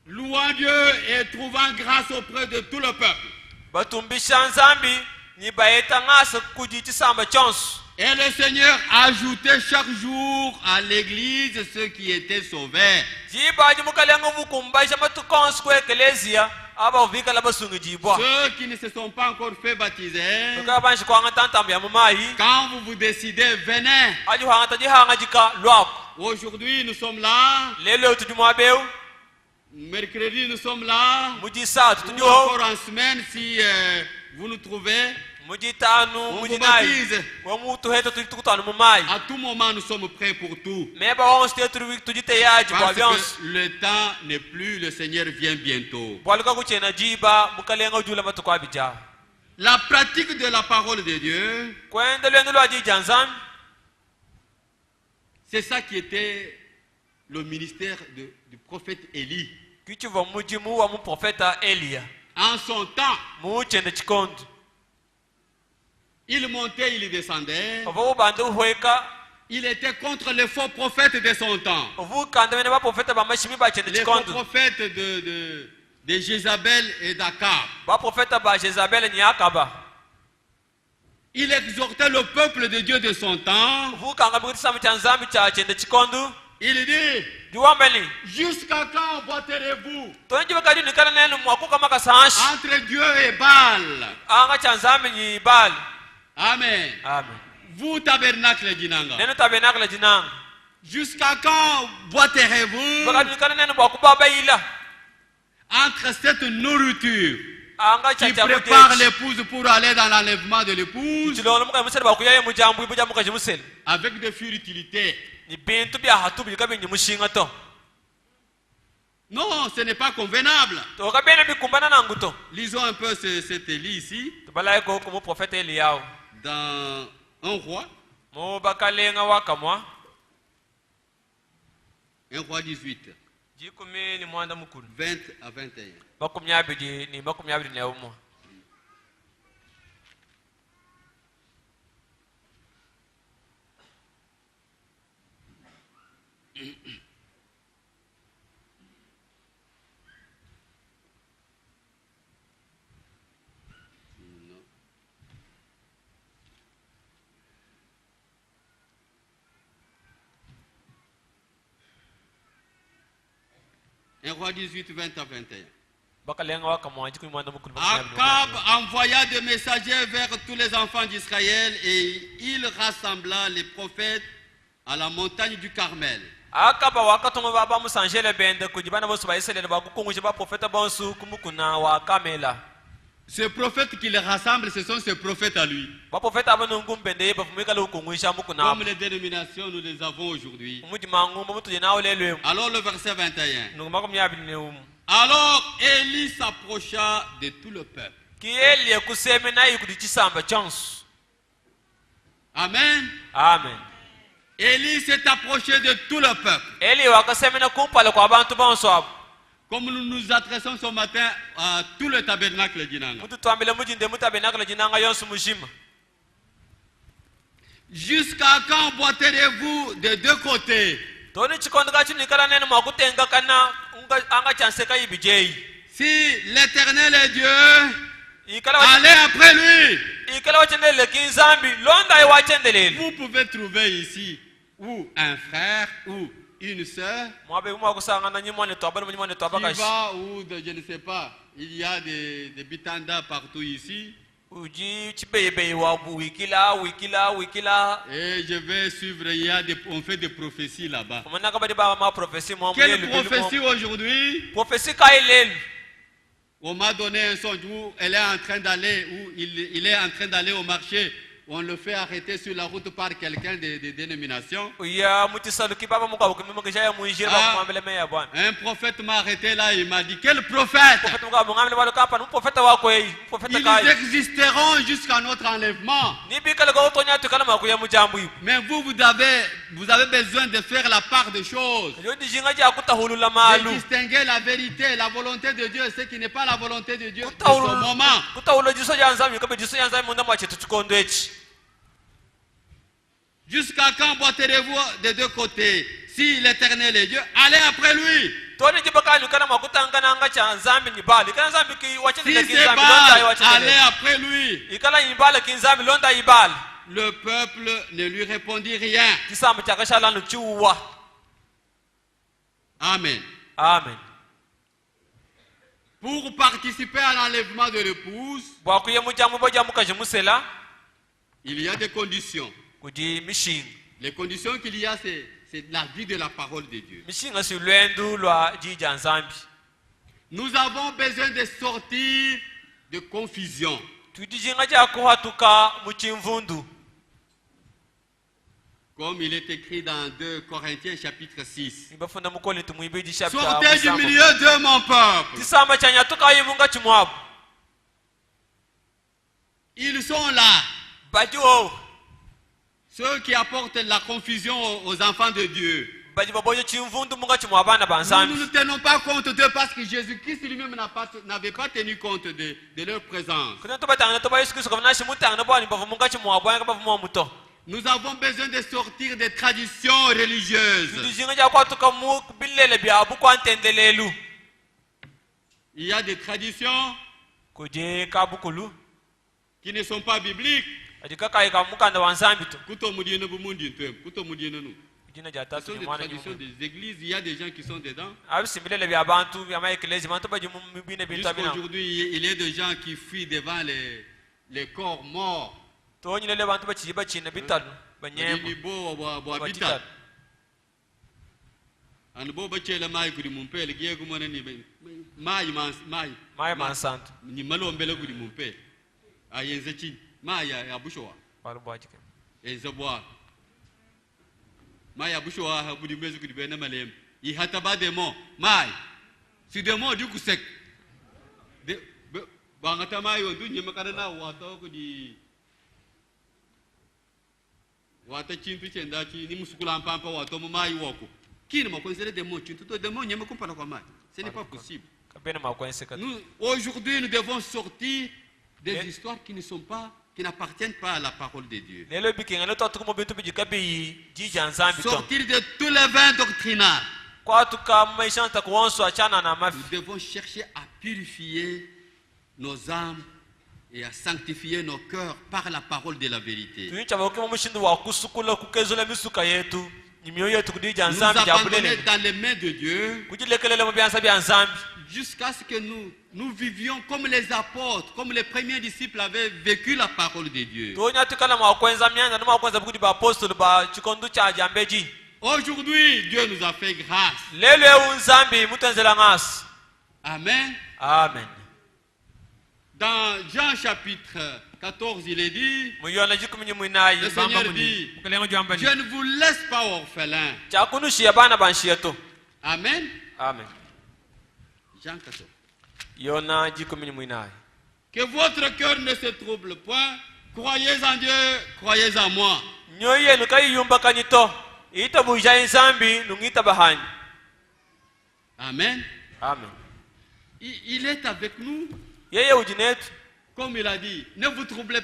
Louant Dieu et trouvant grâce auprès de tout le peuple. Et le Seigneur ajoutait chaque jour à l'église ceux qui étaient sauvés. Ceux qui ne se sont pas encore fait baptiser, quand vous vous décidez, venez. Aujourd'hui, nous sommes là. Mercredi, nous sommes là. Ou encore en semaine, si vous nous trouvez. On vous baptise. À tout moment, nous sommes prêts pour tout. Parce que le temps n'est plus, le Seigneur vient bientôt. La pratique de la parole de Dieu, c'est ça qui était le ministère du prophète Élie. En son temps, il montait, il descendait. Il était contre les faux prophètes de son temps. Les faux prophètes de Jézabel et d'Akab. Il exhortait le peuple de Dieu de son temps. Il dit, jusqu'à quand boiterez-vous entre Dieu et Baal? Amen. Vous, tabernacle d'Inanga. Jusqu'à quand boiterez-vous entre cette nourriture qui prépare l'épouse pour aller dans l'enlèvement de l'épouse avec des futilités? Non, ce n'est pas convenable. Lisons un peu cet Élie ici. Dans un roi. Un roi 18. 20 à 21. Un roi 18, 20 à 21. Akab envoya des messagers vers tous les enfants d'Israël et il rassembla les prophètes à la montagne du Carmel. Ces prophètes qui les rassemblent, ce sont ces prophètes à lui. Comme les dénominations, nous les avons aujourd'hui. Alors le verset 21. Alors Élie s'approcha de tout le peuple. Amen. Amen. Élie s'est approché de tout le peuple. Comme nous nous adressons ce matin à tout le tabernacle d'Inanga. Jusqu'à quand boiterez-vous des deux côtés? Si l'Éternel est Dieu, allez après lui. ikala wachendelele kinzambi londa ye wachendelele. Vous pouvez trouver ici ou un frère ou une sœur Mwabe mwa kusangana nyimwane twabana nyimwane qui twabakashi. va ou je ne sais pas, il y a des bitanda partout ici. Uji chibebe wa wikila. Et je vais suivre, on fait des prophéties là-bas. Manaka badi ba ma prophétie mo. Quelle prophétie aujourd'hui? Prophétie kailel. On m'a donné un songe où elle est en train d'aller, où il est en train d'aller au marché. On le fait arrêter sur la route par quelqu'un de dénomination. Ya mutisalu kibaba muka ukimimo kisha muinjira ba mwambele meya bwana. Un prophète m'a arrêté là, il m'a dit, quel prophète? Prophète muka mwambele bado kapa no prophète wako yi. Prophète kai. Ils existeront jusqu'à notre enlèvement. Ni bikala go tonya tukala makuya mujambu yi. Mais vous avez besoin de faire la part des choses. Yo dijinga ja kutahulula De malu. distinguer la vérité, la volonté de Dieu, ce qui n'est pas la volonté de Dieu en ce moment. Kutahulula jiso ya nzami kabe jiso ya nzami munda machetu tukondo echi. Jusqu'à quand boiterez-vous des deux côtés? Si l'Éternel est Dieu, allez après lui. Toni jibakani kana makutangana anga cha nzambi ni bali. Kana nzambi ki wachende Si c'est kinzambi londa yi Baal, wachende. allez après lui. Ikala yibala kinzambi londa yibala. Le peuple ne lui répondit rien. Kisambu chakashala no chiwa. Amen. Amen. Pour participer à l'enlèvement de l'épouse, Bwakuye mujamu boja mukaje musela il y a des conditions. kuji mishinga. Les conditions qu'il y a, c'est la vie de la parole de Dieu. Mishinga si lwendu lwa jija nzambi. Nous avons besoin de sortir de confusion. Tudijinga ja kuhatuka muchimvundu. Comme il est écrit dans 2 Corinthiens chapitre 6. Ibafunda mukoli tumuibiji chapter. Sortez du milieu de mon peuple. Tisamba chanya tuka yimunga chimwabu. Ils sont là. Bajo. Ceux qui apportent la confusion aux enfants de Dieu. Baji baboyo chimvundu munga chimwabana Nous banzambi. ne tenons pas compte d'eux parce que Jésus-Christ lui-même n'avait pas tenu compte de leur présence. Kuna to batanga to bayesu Kristo kamna shimutanga na bwani bavu munga chimwabwana kabavu mu muto. Nous avons besoin de sortir des traditions religieuses. Tudijinga ja kwatuka mu bilele byabu kwantendelelu. Il y a des traditions Kuje kabukulu. qui ne sont pas bibliques. Ajika kai kamukanda wanzambi to. Ce Jina ja sont tatu des ni mwana traditions nyumu. des églises. Il y a des gens qui sont dedans. Abisimbilele byabantu byama eklezi manto baji mu bine bintu abina. Jusqu'aujourd'hui, il y a des gens qui fuient devant les corps morts. To nyinele bantu bachiba china bitalu banyema. Bitalu. Anbo bachela mai kuri mumpe ligiye kumone ni mai Mansanto. ni malombele kuri mumpe ayenze chi mai ya bushowa Baru bwajike. ezabwa mai ya bushowa ha kuri mezu kuri bena malem I hataba demo mai si demo du kusek de bangata mai ondu nyema karana wato kuri wata chintu chenda chi ni musukula mpampa wato mai woko. Qui ne m'a considéré des mots? Tu te demandes, il me comprend comment? Ce n'est pas possible. Aujourd'hui, nous devons sortir des histoires qui n'appartiennent pas à la parole de Dieu. Sortir de tous les vins doctrinaux. Nous devons chercher à purifier nos âmes et à sanctifier nos cœurs par la parole de la vérité. Nous abandonner dans les mains de Dieu jusqu'à ce que nous vivions comme les apôtres, comme les premiers disciples avaient vécu la parole de Dieu. Aujourd'hui, Dieu nous a fait grâce. Amen. Amen. Dans Jean chapitre 14, il est dit, le Seigneur dit, je ne vous laisse pas orphelins. Amen. Amen. Jean 14. Que votre cœur ne se trouble point. Croyez en Dieu, croyez en moi. Amen. Amen. Il est avec nous. Comme il a dit, ne vous troublez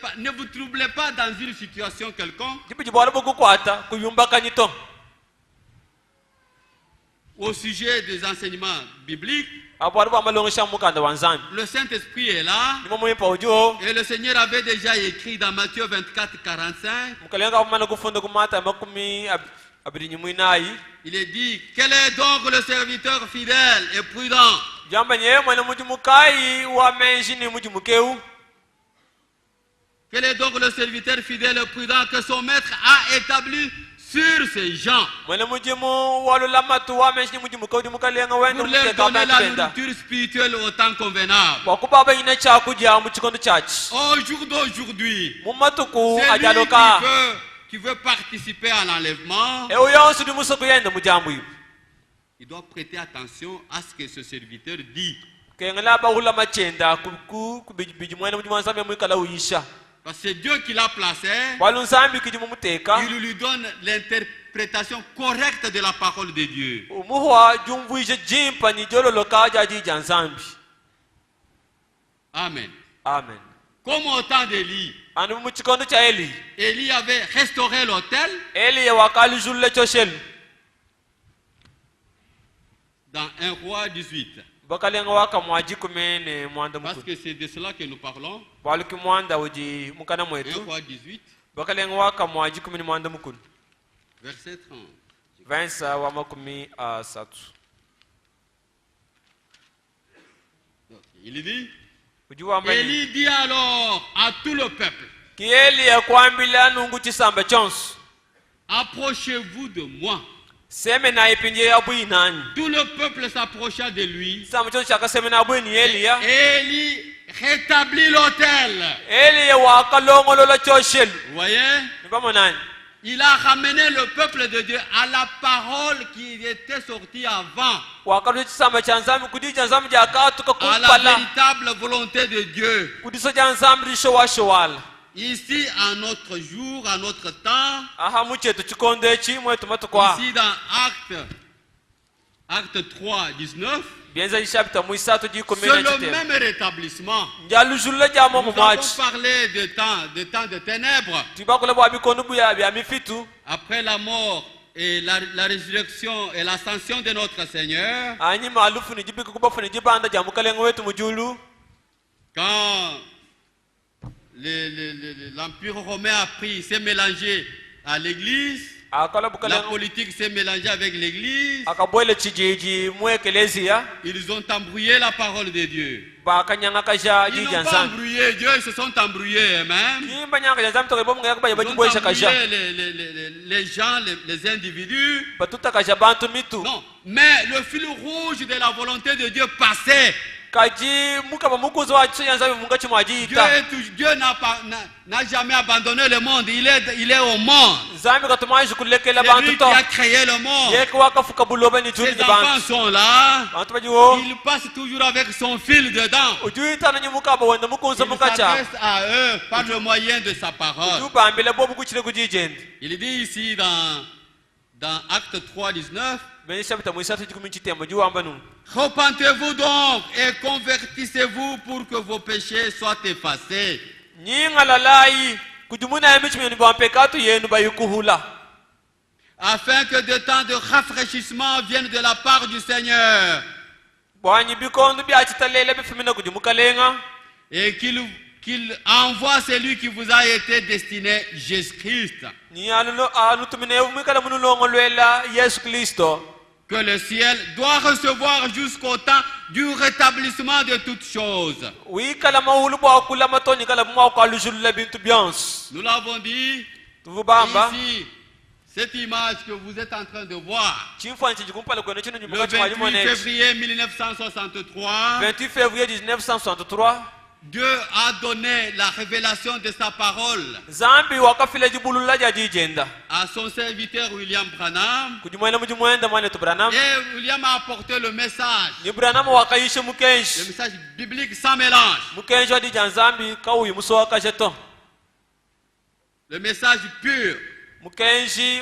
pas dans une situation quelconque au sujet des enseignements bibliques. le Le Saint-Esprit est là. Et le Seigneur avait déjà écrit dans Matthieu 24, 45. Il est dit, quel est donc le serviteur fidèle et prudent quel est donc le serviteur fidèle et prudent que son maître a établi sur ces gens pour leur donner la nourriture spirituelle au temps convenable. Au jour d'aujourd'hui, celui qui veut participer à l'enlèvement, il doit prêter attention à ce que ce serviteur dit. Parce que c'est Dieu qui l'a placé, il lui donne l'interprétation correcte de la parole de Dieu. Amen. Amen. Comme au temps d'Élie, Élie avait restauré l'autel. Dans 1 Roi 18. Parce que c'est de cela que nous parlons. 1 Roi 18. Verset 30. Il dit, Élie dit alors à tout le peuple, approchez-vous de moi. Tout le peuple s'approcha de lui. Et Élie rétablit l'autel. Vous voyez? Il a ramené le peuple de Dieu à la parole qui était sortie avant. À la véritable volonté de Dieu. Ici, à notre jour, à notre temps, ici dans Acte 3, 19, c'est le même rétablissement. Nous avons parlé de temps de ténèbres. Après la mort et la résurrection et l'ascension de notre Seigneur, quand l'Empire romain s'est mélangé à l'Église, la politique s'est mélangée avec l'Église, ils ont embrouillé la parole de Dieu. Ils n'ont pas embrouillé Dieu, ils se sont embrouillés eux-mêmes. Ils ont embrouillé les gens, les individus. Non, mais le fil rouge de la volonté de Dieu passait. Dieu n'a jamais abandonné le monde, il est au monde. C'est lui qui a créé le monde. Ses enfants sont là, il passe toujours avec son fil dedans. Il s'adresse à eux par le moyen de sa parole. Il dit ici dans Acte 3, 19, repentez-vous donc et convertissez-vous pour que vos péchés soient effacés. Afin que de temps de rafraîchissement viennent de la part du Seigneur. Et qu'il envoie celui qui vous a été destiné, Jésus-Christ. Que le ciel doit recevoir jusqu'au temps du rétablissement de toutes choses. Nous l'avons dit ici, cette image que vous êtes en train de voir, le 28 février 1963, Dieu a donné la révélation de sa parole à son serviteur William Branham. Et William a apporté le message biblique sans mélange. Le message pur. mukenji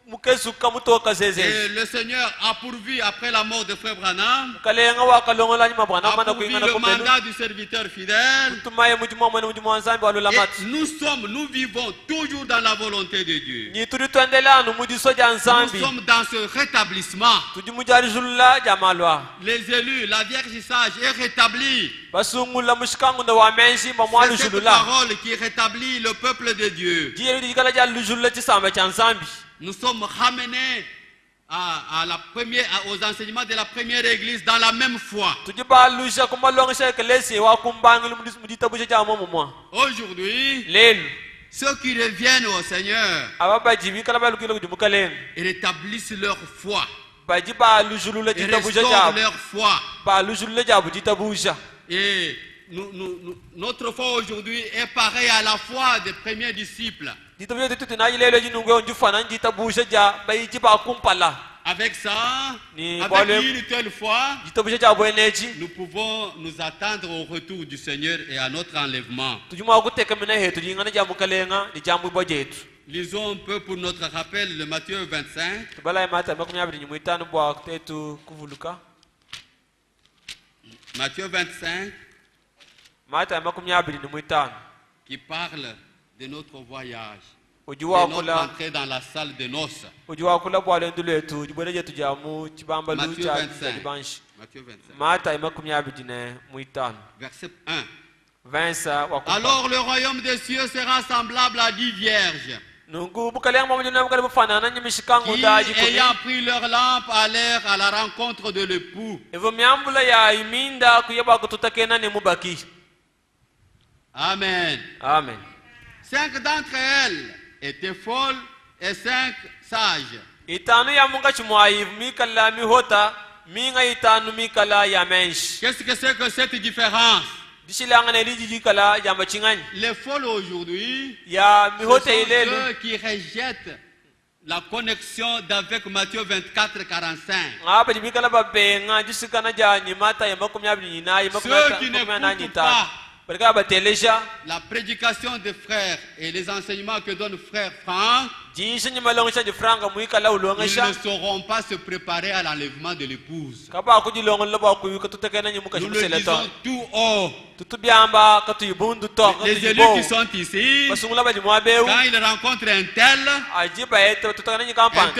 mukezuka mutoka Et zeze le Seigneur a pourvu, après la mort de Frère Branham, kalenga wakalongola nyuma bwana a mana pourvu kuingana le kopelu mandat du serviteur fidèle. tumaye mujuma mwana mujuma wanzambi walula Et matu nous vivons toujours dans la volonté de Dieu. ni turi twendelanu mudiso ja Nous nzambi sommes dans ce rétablissement. tuji mujari julula jamalwa Les élus, la Vierge sage est rétablie. basungula mushikangu ndo wamenji mamwalu C'est cette julula parole qui rétablit le peuple de Dieu. jiyeri dikala ja julula tisamba cha nzambi Nous sommes ramenés aux enseignements de la première église dans la même foi. tuji balusha kumalongesha kelesi wa kumbangile muditabusha ja momomwa Aujourd'hui, lelu ceux qui reviennent au Seigneur ababaji bikala balukile kujumukaleni rétablissent leur foi baji balujulula et jitabusha restaurent ja leur foi. balujulula ja bujitabusha Et notre foi aujourd'hui est pareille à la foi des premiers disciples. jitabusha tutu na ilelo jinungwe njufana jitabusha ja baji ba kumpala Avec ça, Ni avec bolem. une telle foi, jitabusha ja bweneji nous pouvons nous attendre au retour du Seigneur et à notre enlèvement. tujuma kuteka mina hetu jingana ja mukalenga ni jambu bojetu Lisons un peu pour notre rappel le Matthieu 25. tubala mata makumyabiri ni mwitano bwa tetu kuvuluka Matthieu 25 mata makumyabiri ni mwitano qui parle de notre voyage, de ujiwa notre kula entrée dans la salle de noces. ujiwa kula bwa lendu letu jibone jetu jamu chibamba Matthieu lucha 25. jibanshi Matthieu 25. mata makumyabiri ne mwitano Verset 1. Vinsa wa Alors le royaume des cieux sera semblable à 10 vierges nungu bukalenga mamunyo na mukale bufana na mishikango qui, daji kumi ayant pris leur lampe, allèrent à la rencontre de l'époux. evo myambula ya iminda kuyeba kututakena ne mubaki Amen. amen 5 d'entre elles étaient folles et 5 sages. itanu ya munga chimwai mikala mihota minga itanu mikala ya menshi Qu'est-ce que c'est que cette différence? dishilanga ne liji kala ya machingani Les folles aujourd'hui, ya ce mihota sont ilelu ceux qui rejettent la connexion d'avec Matthieu 24, 45. ngapa dimikala babenga disikana ja nyimata ya makumyabiri nyina ya Ceux qui n'écoutent makumyabiri pas barika bateleja la prédication des frères et les enseignements que donne frère Franck, jisha nyimalongesha jifranga muikala ils ulongesha ne sauront pas se préparer à l'enlèvement de l'épouse. kapa kujilongo loba kuyuka tutakena nyimuka Nous le shimuseleto disons tout haut. tutubyamba katuyibundu to Les élus qui sont ici, basungula bali mwabeu quand ils rencontrent un tel ajiba ete tutakena nyikampan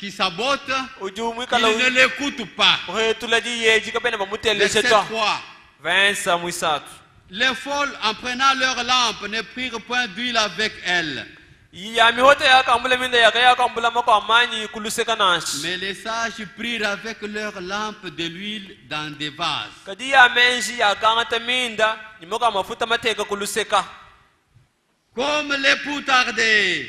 qui sabote, uju ils muikala ne l'écoutent pas. uhetulaji yeji kapena bamuteleshe Verset to 3. Vinsa mwisatu Les folles, en prenant leur lampe, ne prirent point d'huile avec elles. ya mihota yakambula minda yakayakambula mako amanyi kuluseka nashi Mais les sages prirent avec leur lampe de l'huile dans des vases. kadi ya menshi yakangata minda nyimoko amafuta mateka kuluseka Comme l'époux tardait,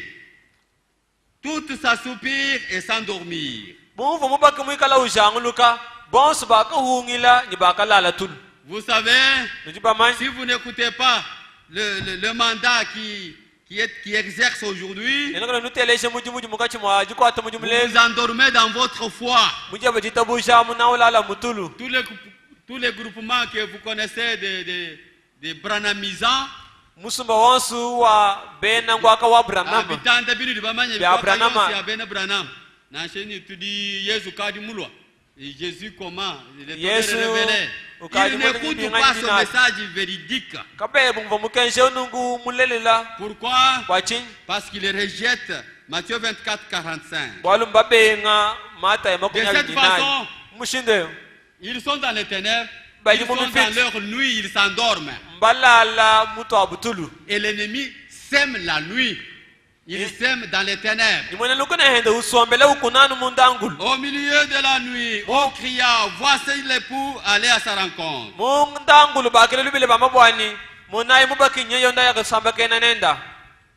toutes s'assoupirent et s'endormirent. bumva mubaki muikala ujanguluka bonso bakahungila nyibakalala tulu Vous savez, nujibamanyi si vous n'écoutez pas le mandat qui exerce aujourd'hui, nenakala nuteleshe muji mukachi mwaji kwata muji vous mulezi vous endormez dans votre foi. muji abajitabusha munaulala mutulu Tous les groupements que vous connaissez des branamisants, musumba wonsu wa bena ngwaka wa branama habitants binu dibamanye Bya Branham. ya bena Branham. Na cheni tudi Yesu kadi mulwa. Et Jésus comment? Il est Yesu révélé. ukadi Il mulwa n'écoute ni pas ce ngani message véridique. kabe bumva mukenshe nungu mulelela Pourquoi? kwachin Parce qu'il rejette Matthieu 24, 45. bwalum babenga mata ya De cette makunyabiri façon, mushinde ils sont dans les ténèbres, Bah, ils ils sont vont dans faire- leur nuit, ils s'endorment. mbalala mutu abutulu Et l'ennemi sème la nuit. Il sème dans les ténèbres. nimwene lukuna hende usombele ukunanu mundangulu Au milieu de la nuit, on cria, voici l'époux, allez à sa rencontre. mundangulu bakele lubile bamabwani munayi mubaki nyeyo nda yakasamba kena nenda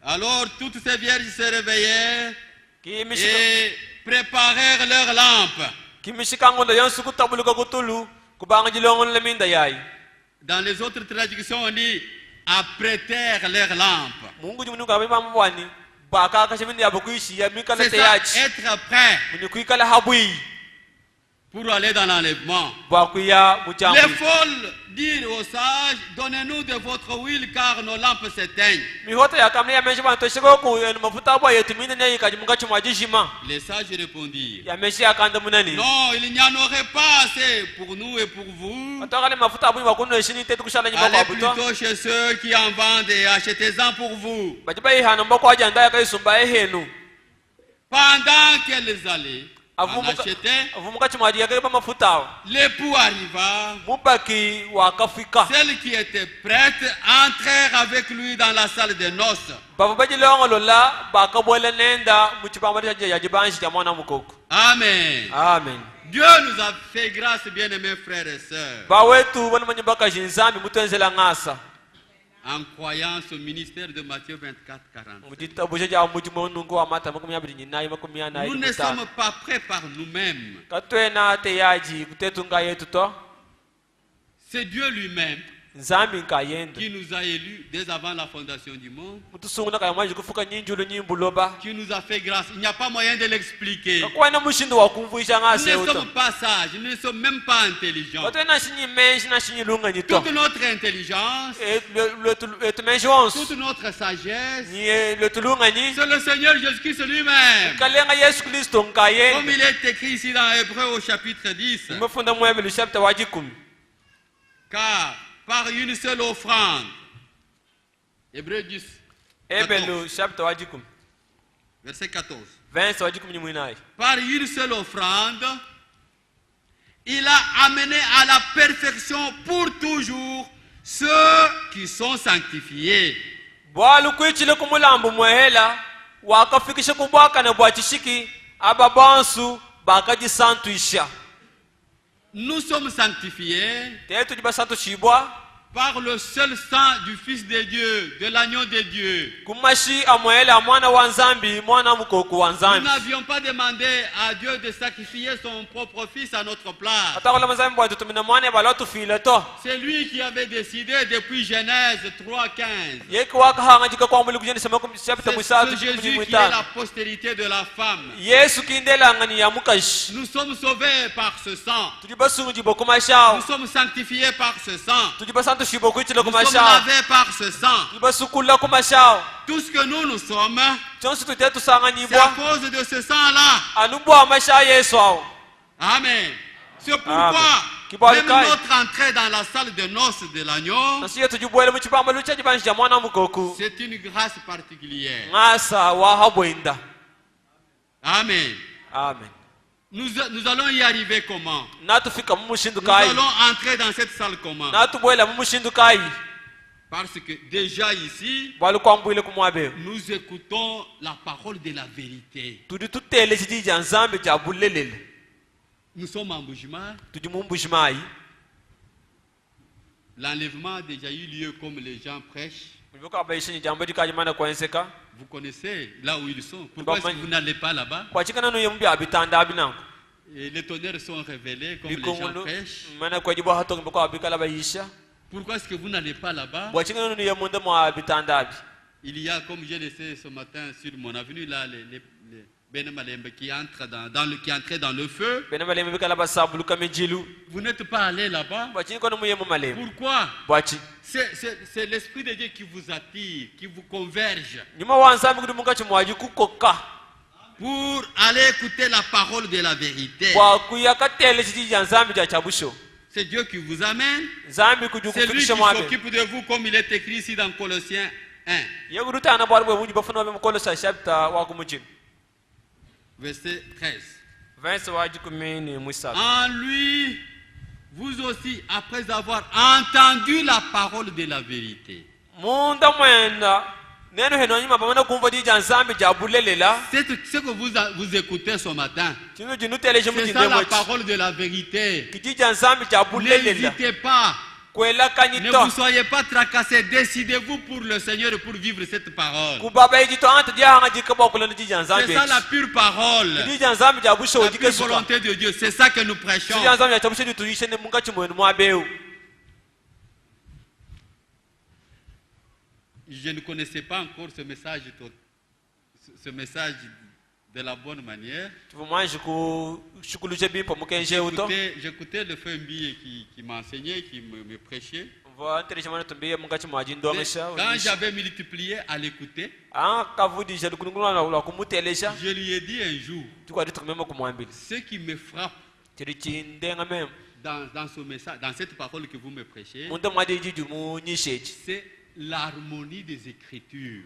Alors toutes ces vierges se réveillaient kimishika et préparèrent leurs lampes. kimishikangondo yonsu kutabuluka kutulu kubanga jilongono leminda yayi Dans les autres traductions, on dit apprêtèrent leurs lampes. mungu jimunu kabe bamabwani bakaka shimindi yabokuishi ya mikala C'est ça, teyachi être prêt. muni kuikala habwi pour aller dans l'enlèvement. bwakuya Les muchambuzi folles dirent aux sages, donnez-nous de votre huile car nos lampes s'éteignent. mihota yakamne yamenshi bantu shiko ku mafuta bwa yetu mine ne yikaji mungachi mwajishima Les sages répondirent, yameshi yakanda munani non, il n'y en aurait pas assez pour nous et pour vous. atokale mafuta abu bakuno eshini tetu kushana nyuma Allez kwa buto plutôt chez ceux qui en vendent et achetez-en pour vous. bajiba ihana mboko ajanda yakaisumba ehenu Pendant qu'elles allaient en acheter, avumuka chimwaji yakaiba mafuta l'époux arriva. mubaki wakafika Celles qui étaient prêtes entrèrent avec lui dans la salle de noces. baba bajilongolola bakabwele nenda muchipamba cha yajibanshi cha mwana mukoko Amen. amen Dieu nous a fait grâce, bien-aimés frères et sœurs, bawetu bana manyambaka jinzambi mutenzela ngasa en croyant ce ministère de Matthieu 24, 40. mujitabu cha mujimo nungu wa mata makumi abiri nyinayi makumi anayi Nous ne sommes pas prêts par nous-mêmes. katwena teyaji kutetunga yetu to C'est Dieu lui-même nzambi nkayenda qui nous a élus dès avant la fondation du monde, mutusunguna kaya mwaji kufuka nyinjulu nyimbuloba qui nous a fait grâce. Il n'y a pas moyen de l'expliquer. kakwena mushindo wa kumvuisha Nous ngase ne uto sommes pas sages, nous ne sommes même pas intelligents. katwena shinyi menshi na shinyi lunga nyito Toute notre intelligence, letu menshi wonsu toute notre sagesse, ni letu lunga nyi c'est le Seigneur Jésus-Christ lui-même. kalenga Yesu Kristo Comme nkayenda il est écrit ici dans Hébreu au chapitre 10. mefunda mwebelu chapter wajikumi Car par une seule offrande, Hébreu 10, 14, ebelu chapter wajikumi verset 14. verse wajikumi nyimwinayi Par une seule offrande, il a amené à la perfection pour toujours ceux qui sont sanctifiés. bwalu kwichile kumulambu mwehela wakafikisha kubwakana bwa chishiki aba bonsu bakajisantuisha Nous sommes sanctifiés tetu jibasantushibwa par le seul sang du Fils de Dieu, de l'agneau de Dieu. kumashi amwehela mwana wa nzambi mwana mukoku wa Nous nzambi n'avions pas demandé à Dieu de sacrifier son propre Fils à notre place. atakola mazambi bwa tutumina mwana balotufile to C'est lui qui avait décidé depuis Genèse 3:15. yeki wakahangajika kwa mwili kujenisa makumi chapter C'est mwisatu ce Jésus chikumi qui est la mwitano postérité de la femme. yesu kindelangani ya mukashi Nous sommes sauvés par ce sang. tujibasungujibo kumashao Nous sommes sanctifiés par ce sang. tujibasantushibo kwichile Nous sommes kumashao lavés par ce sang. tujibasukula kumashao Tout ce que nous sommes, chonsi tute c'est à tusanganyibwa cause de ce sang-là. anubwa amasha yesu awo Amen. C'est pourquoi Amen. même notre entrée dans la salle de noces de l'agneau, nasiye tujibwele muchipamba lucha jibanshi ja mwana mukoku c'est une grâce particulière. ngasa wahabwenda Amen. amen Nous allons y arriver comment? natufika mumushindu Nous kayi allons entrer dans cette salle comment? natubwela mumushindu kayi Parce que déjà ici, bwalu kwambwile kumwabe nous écoutons la parole de la vérité. tudi tutele chiti ja nzambe ja bulelele Nous sommes en Boujima. tudi mumbujimayi L'enlèvement a déjà eu lieu comme les gens prêchent. mulivyoka baishinyi jambo jikajimana kwenseka Vous connaissez là où ils sont. Pourquoi est-ce que vous n'allez pas là-bas? kwachikana nuye mbi abitanda abinango Et les tonnerres sont révélés comme les gens bikungulu prêchent. mana kwajibwa hatongi bako abikala bayisha Pourquoi est-ce que vous n'allez pas là-bas? bwachikana nuye munda mwa abitanda abi Il y a, comme je le sais ce matin sur mon avenue, là, les Benemalembe qui entrent qui entraient dans le feu. bena maleme bikala basabulu kamijilu Vous n'êtes pas allé là-bas. bwachini kono muye mu maleme Pourquoi? bwachi C'est l'Esprit de Dieu qui vous attire, qui vous converge nyuma wa nzambi kuti mungachi mwaji kukoka pour aller écouter la parole de la vérité. bwakuyakatele chiti ja nzambi ja chabusho C'est Dieu qui vous amène. nzambi C'est lui qui kujukufikisha mwabe s'occupe de vous comme il est écrit ici dans Colossiens 1, yekututana bwali bwe muji bafuna babe mukolosa chapter wakumujini verset 13. verse waji kumini mwisatu En lui, vous aussi, après avoir entendu la parole de la vérité. munda mwenda neno heno nyuma pamene kumva di ja nzambi ja bulelela C'est ce que vous écoutez ce matin. chino jinutele C'est chimujinde ça la mwachi parole de la vérité. kiji ja nzambi ja bulelela N'hésitez pas. kwela Ne kanyito vous soyez pas tracassés. Décidez-vous pour le Seigneur et pour vivre cette parole. kubaba ijito anta dia hanga jikaba kulana ji ja C'est nzambi ça la pure parole. kiji ja nzambi ja busho La jike pure suka volonté de Dieu. C'est ça que nous prêchons. kiji ja nzambi ja chabusho di tuyishe ne mungachi mwenu mwabeu Je ne connaissais pas encore ce message de la bonne manière. J'écoutais le frère Mbi qui m'enseignait, qui me prêchait. Quand j'avais multiplié à l'écouter, je lui ai dit un jour, ce qui me frappe dans ce message, dans cette parole que vous me prêchez, c'est l'harmonie des Écritures.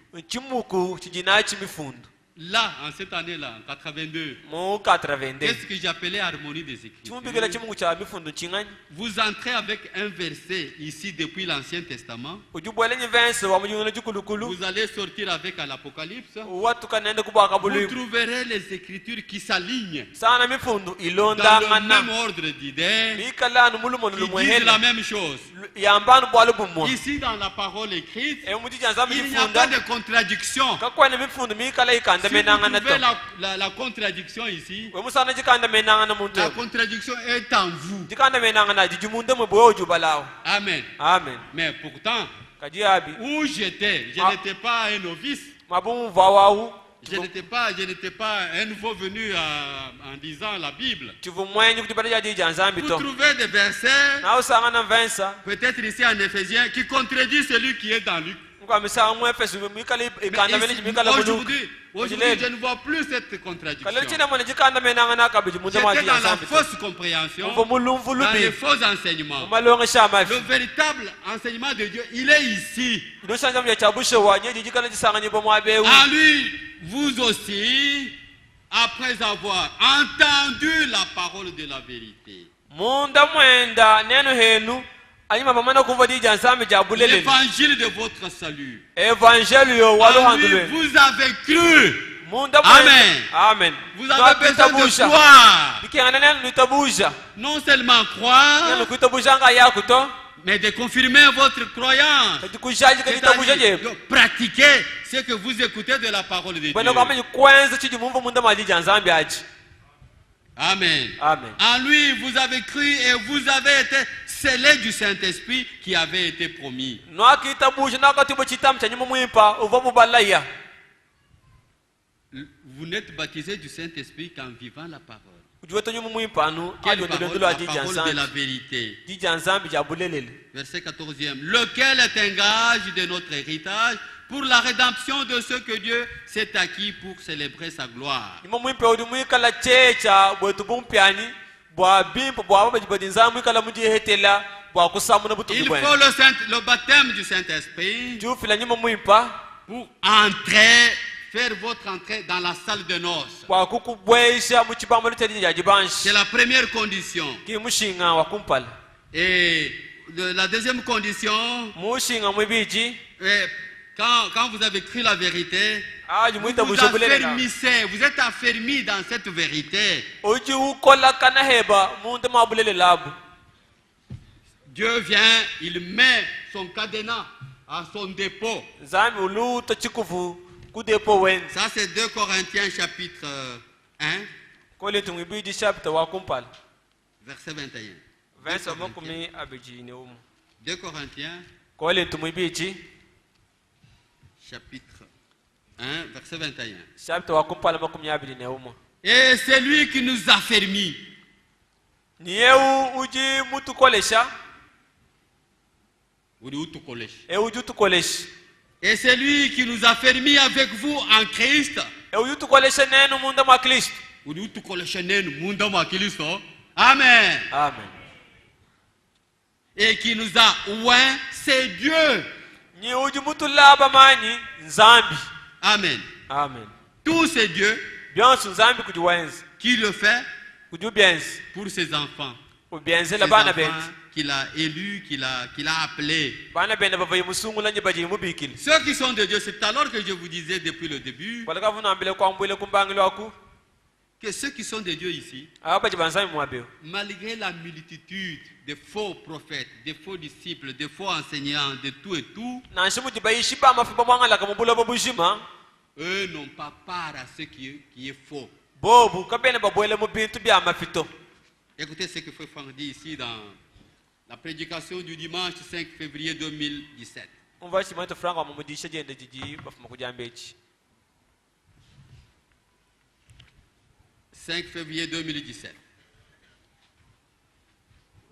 Là, en cette année-là, en 82, qu'est-ce que j'appelais harmonie des Écritures? Vous entrez avec un verset ici depuis l'Ancien Testament. Vous allez sortir avec l'Apocalypse. Vous trouverez les Écritures qui s'alignent dans le même ordre d'idées, qui disent la même chose. Ici, dans la parole écrite, il n'y a pas de contradiction. Si vous trouvez la contradiction ici, la contradiction est en vous. Amen. Amen. Mais pourtant, où j'étais, je n'étais pas un novice. Je n'étais pas un nouveau venu en disant la Bible. Vous trouvez des versets, peut-être ici en Éphésiens, qui contredisent celui qui est dans Luc. Aujourd'hui, je ne vois plus cette contradiction. J'étais dans la fausse compréhension, dans les faux enseignements. Le véritable enseignement de Dieu, il est ici. En lui, vous aussi, après avoir entendu la parole de la vérité, l'évangile de votre salut, en lui, vous avez cru. Amen. Amen. Vous avez besoin de croire. Non seulement croire, mais de confirmer votre croyance. C'est-à-dire de pratiquer ce que vous écoutez de la parole de Dieu. Amen. Amen. En lui, vous avez cru et vous avez été scellés du Saint-Esprit qui avait été promis. Vous n'êtes baptisés du Saint-Esprit qu'en vivant la parole. Quelle parole? La parole de la vérité. Verset 14e. Lequel est un gage de notre héritage pour la rédemption de ce que Dieu s'est acquis pour célébrer sa gloire. Il faut le baptême du Saint-Esprit pour entrer, faire votre entrée dans la salle de noces. C'est la première condition. Et la deuxième condition, quand vous avez cru la vérité, vous affermissez, vous êtes affermis dans cette vérité. Dieu vient, il met son cadenas à son dépôt. Ça c'est 2 Corinthiens chapitre 1, verset 21. 2 Corinthiens chapitre 1, verset 21. Et c'est lui qui nous a fermis. Et c'est lui qui nous a fermis avec vous en Christ. Amen. Amen. Et qui nous a oint, c'est Dieu. Amen. Amen. Tout c'est Dieu qui le fait pour ses enfants. Ses enfants qu'il a élus, qu'il a appelés. Ceux qui sont de Dieu, c'est alors que je vous disais depuis le début que ceux qui sont de Dieu ici, malgré la multitude de faux prophètes, de faux disciples, de faux enseignants, de tout et tout, eux n'ont pas part à ce qui est faux. Écoutez ce que Frère Franck dit ici dans la prédication du dimanche 5 février 2017. 5 février 2017.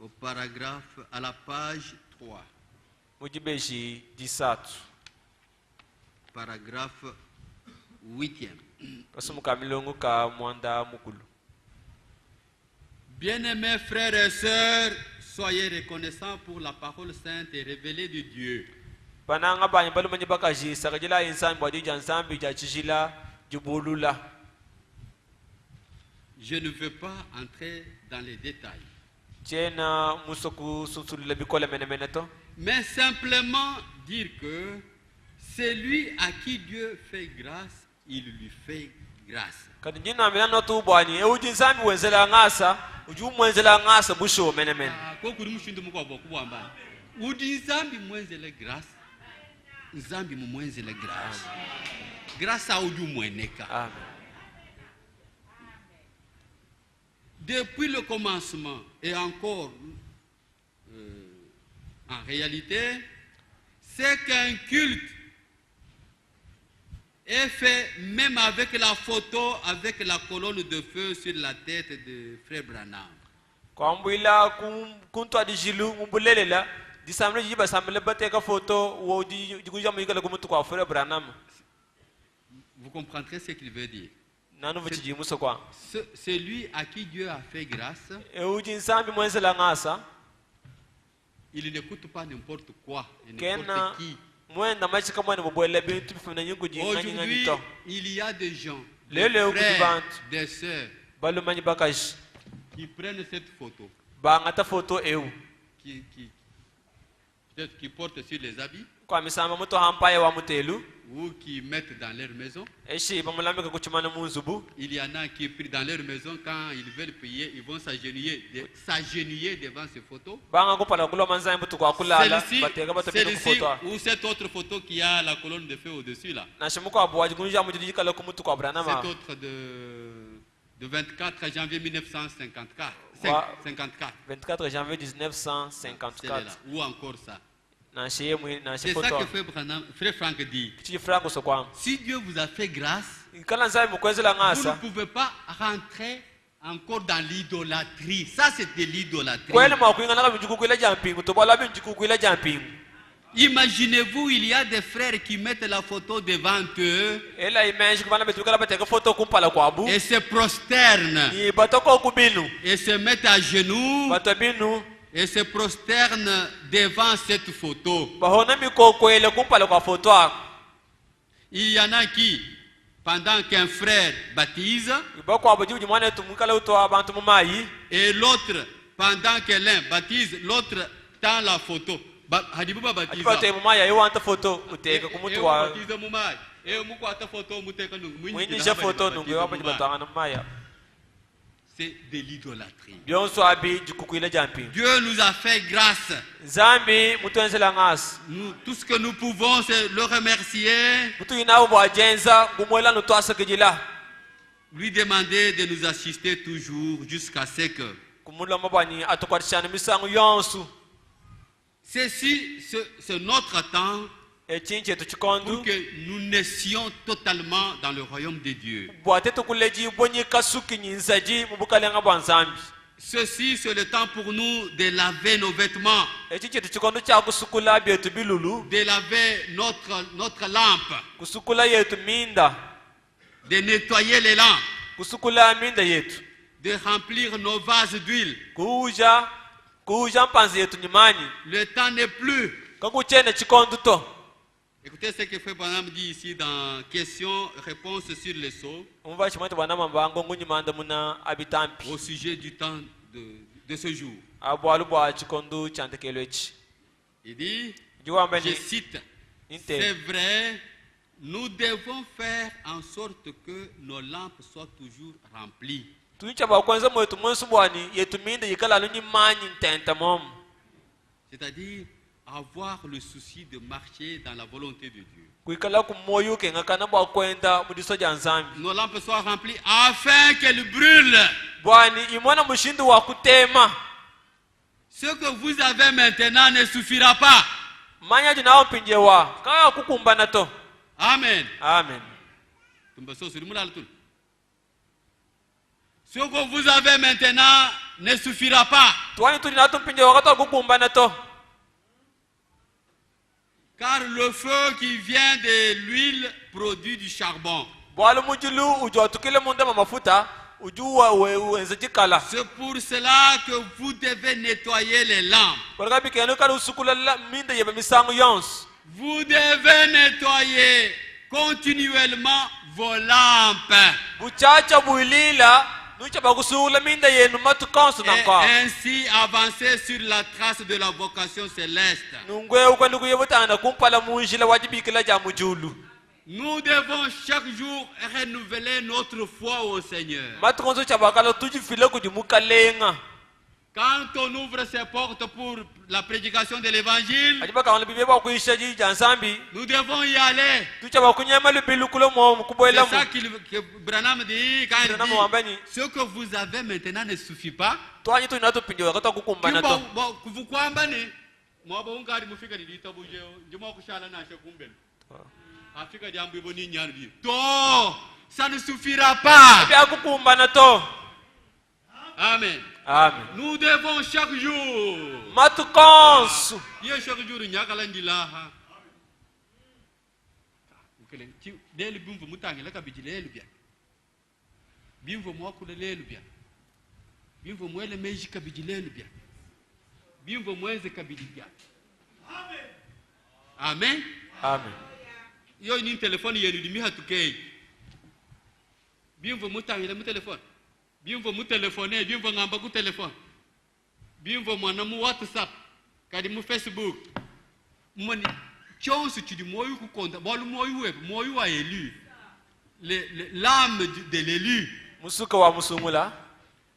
Au paragraphe, à la page 3. mujibeji disatu Paragraphe 8e. kasumuka milongo ka mwanda mukulu. Bien-aimés frères et sœurs, soyez reconnaissants pour la parole sainte et révélée de Dieu. Pananga banya balumanyi bakaji sakajila insan bwadi jansambi jachijila jubulula. Je ne veux pas entrer dans les détails, Jena musoku susulila bikola menemeneto. mais simplement dire que celui à qui Dieu fait grâce, il lui fait grâce. Kadinjina milano tu bwani ujinsambi wenzela ngasa uju mwenzela ngasa busho menemene. Kokuri mushindu mukwa kuwamba. Udi nzambi mwenzele grâce. Nzambi mwenzele grâce. Grâce à uju mweneka. Amen. Depuis le commencement et encore en réalité, c'est qu'un culte est fait même avec la photo, avec la colonne de feu sur la tête de Frère Branham. Kwambila kunto di jilu umbulelela di samle jiba samle bateka photo wo di kuja muyikala kumutu kwa Frère Branham. Vous comprendrez ce qu'il veut dire. Nanu vichi muso kwa. Celui à qui Dieu a fait grâce, Ujinsambi mwenzela ngasa il n'écoute pas n'importe quoi et kena n'importe qui. mwenda machika mwana bobwele bintu bifuna nyungu Aujourd'hui, jingani to. il y a des gens, Lele des frères, ukudibantu. des sœurs, Balumanyi bakaji qui prennent cette photo, bangata photo eu peut-être qui portent sur les habits, kwa misamba muto hampaye wa mutelu ou qui mettent dans leur maison. eshi bamulambika kuchimana munzubu. Il y en a qui prient dans leur maison quand ils veulent prier, ils vont s'agenouiller devant ces photos. Banga kupala kulo manzai mutu kwa kulala bateka batapino Celle-ci photo. ou cette autre photo qui a la colonne de feu au-dessus là. Na shimuko abuwaji kunja mujijika lo kumutu kwa Branham. Cette autre de 24 janvier 1954. Wa- 54. 24 janvier Celle-là. 1954. Ou encore ça. Na shiye mu na C'est shi ça photo. que Frère Franck dit. Kichi franco so kwa. Si Dieu vous a fait grâce, Kala nzai mukwezela vous ne ngasa. pouvez pas rentrer encore dans l'idolâtrie. Ça, c'est de l'idolâtrie. Kwele makuinga naka binjuku kwile jampingu to bala binjuku kwile jampingu. Imaginez-vous, il y a des frères qui mettent la photo devant eux Ela image kubana betu kala bateka photo kumpala kwa abu. et se prosternent Ni batoko kubinu. et se mettent à genoux Batabinu et se prosternent devant cette photo. bahona mikoko ele kumpala kwa photo ako. Il y en a qui, pendant qu'un frère baptise, Ibako abuji mwana tumukala uto abantu mumayi. et l'autre, pendant que l'un baptise, l'autre tend la photo. Hadibuba baptise. Ipate mumaya iwanta photo uteka kumutu wa. baptise mumai. Et mukwata photo muteka nungu. Mwinisha photo nungu wapaji batanga mumaya. C'est de l'idolâtrie. Byonso abi jikukwile jampingu. Dieu nous a fait grâce. Zambi mutwenzela ngasa. Tout ce que nous pouvons, c'est le remercier, Mutu inawo bwajenza ngumwela nutwasa kijila. lui demander de nous assister toujours jusqu'à ce que Kumula mabani atokwatishana misangu yonsu. ceci, c'est notre temps Echinche pour tuchikondu. que nous naissions totalement dans le royaume de Dieu. Bwate tukuleji bonyi kasuki nyinzaji mubukalenga bwanzambi. Ceci, c'est le temps pour nous de laver nos vêtements, Echinche tuchikondu cha kusukula byetu bilulu. de laver notre lampe, Kusukula yetu minda. de nettoyer les lampes, Kusukula minda yetu. de remplir nos vases d'huile. Kuja mpanzi yetu nyimani. Le temps n'est plus. Kakuchene chikondu to. Écoutez ce que Frère Branham dit ici dans questions-réponses sur les sceaux Umva chimati bwana mambango ngunyimanda muna abitampi. au sujet du temps de ce jour. Abwalu bwa chikondu chantekelo echi. Il dit, Juwamba je ni cite, inte. c'est vrai, nous devons faire en sorte que nos lampes soient toujours remplies. Tuncha ba kwanza mwetu mwensu bwani yetu minda yikala lunyimanyi ntenta mom. C'est-à-dire avoir le souci de marcher dans la volonté de Dieu. Kuikala kumoyo kenga kana bwa kwenda mudiso janzambi. Nos lampes soient remplies afin qu'elles brûlent. Bwani imwana mushindu wa kutema. Ce que vous avez maintenant ne suffira pas. Manya jinao pinjewa. Kaya kukumbana to. Amen. Amen. Ce que vous avez maintenant ne suffira pas. Car le feu qui vient de l'huile produit du charbon. C'est pour cela que vous devez nettoyer les lampes. Vous devez nettoyer continuellement vos lampes. Et ainsi avancer sur la trace de la vocation céleste. Nous devons chaque jour renouveler notre foi au Seigneur. Quand on ouvre ses portes pour la prédication de l'évangile, nous devons y aller. C'est ça que Branham dit quand il dit ce que vous avez maintenant ne suffit pas. Ça ne suffira pas. Amen. Amen. Nous devons chaque jour. Amen. Amen. Yo ni téléphone yenu di mi hatuke. Bien vous mutangile mu téléphone. Bien vous mu téléphoner, bien vous ngamba ku téléphone. Bien vous mwana mu WhatsApp, kadi mu Facebook. Moni chonsu tu di moyu ku konta, bolu moyu web, moyu wa élu. L'âme de l'élu. Musuka wa musungula.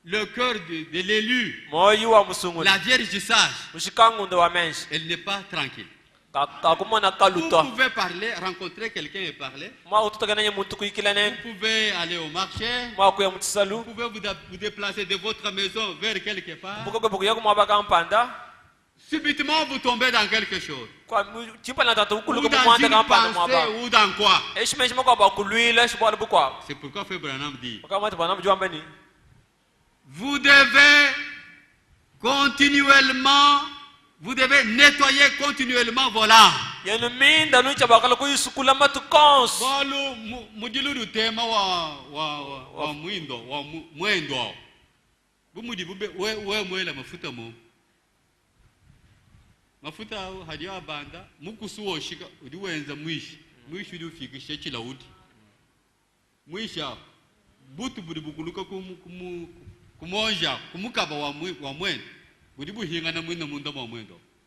Le cœur de l'élu. Moyu wa musungula. La vierge sage. Mushikangu ndo wa menshi. Elle n'est pas tranquille. Vous pouvez parler, rencontrer quelqu'un et parler. Vous pouvez aller au marché. Vous pouvez vous déplacer de votre maison vers quelque part. Subitement, vous tombez dans quelque chose. Ou dans une pensée ou dans quoi. C'est pourquoi Frère Branham dit vous devez continuellement. Vous devez nettoyer continuellement vos lampes.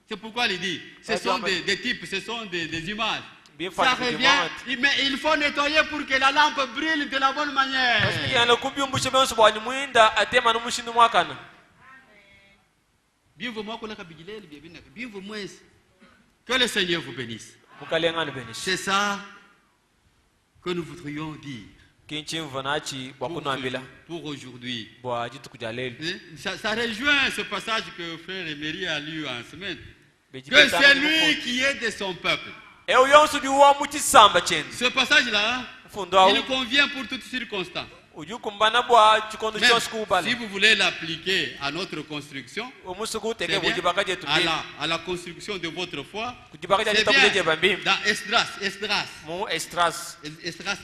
C'est pourquoi il dit, ce sont des types, ce sont des images. Ça revient, mais il faut nettoyer pour que la lampe brille de la bonne manière. Que le Seigneur vous bénisse. C'est ça que nous voudrions dire. Pour aujourd'hui. Ça rejoint ce passage que Frère Emery a lu en semaine. Que c'est lui qui est de son peuple. Ce passage-là, il convient pour toutes circonstances. Même si vous voulez l'appliquer à notre construction, à la construction de votre foi, c'est bien dans Esdras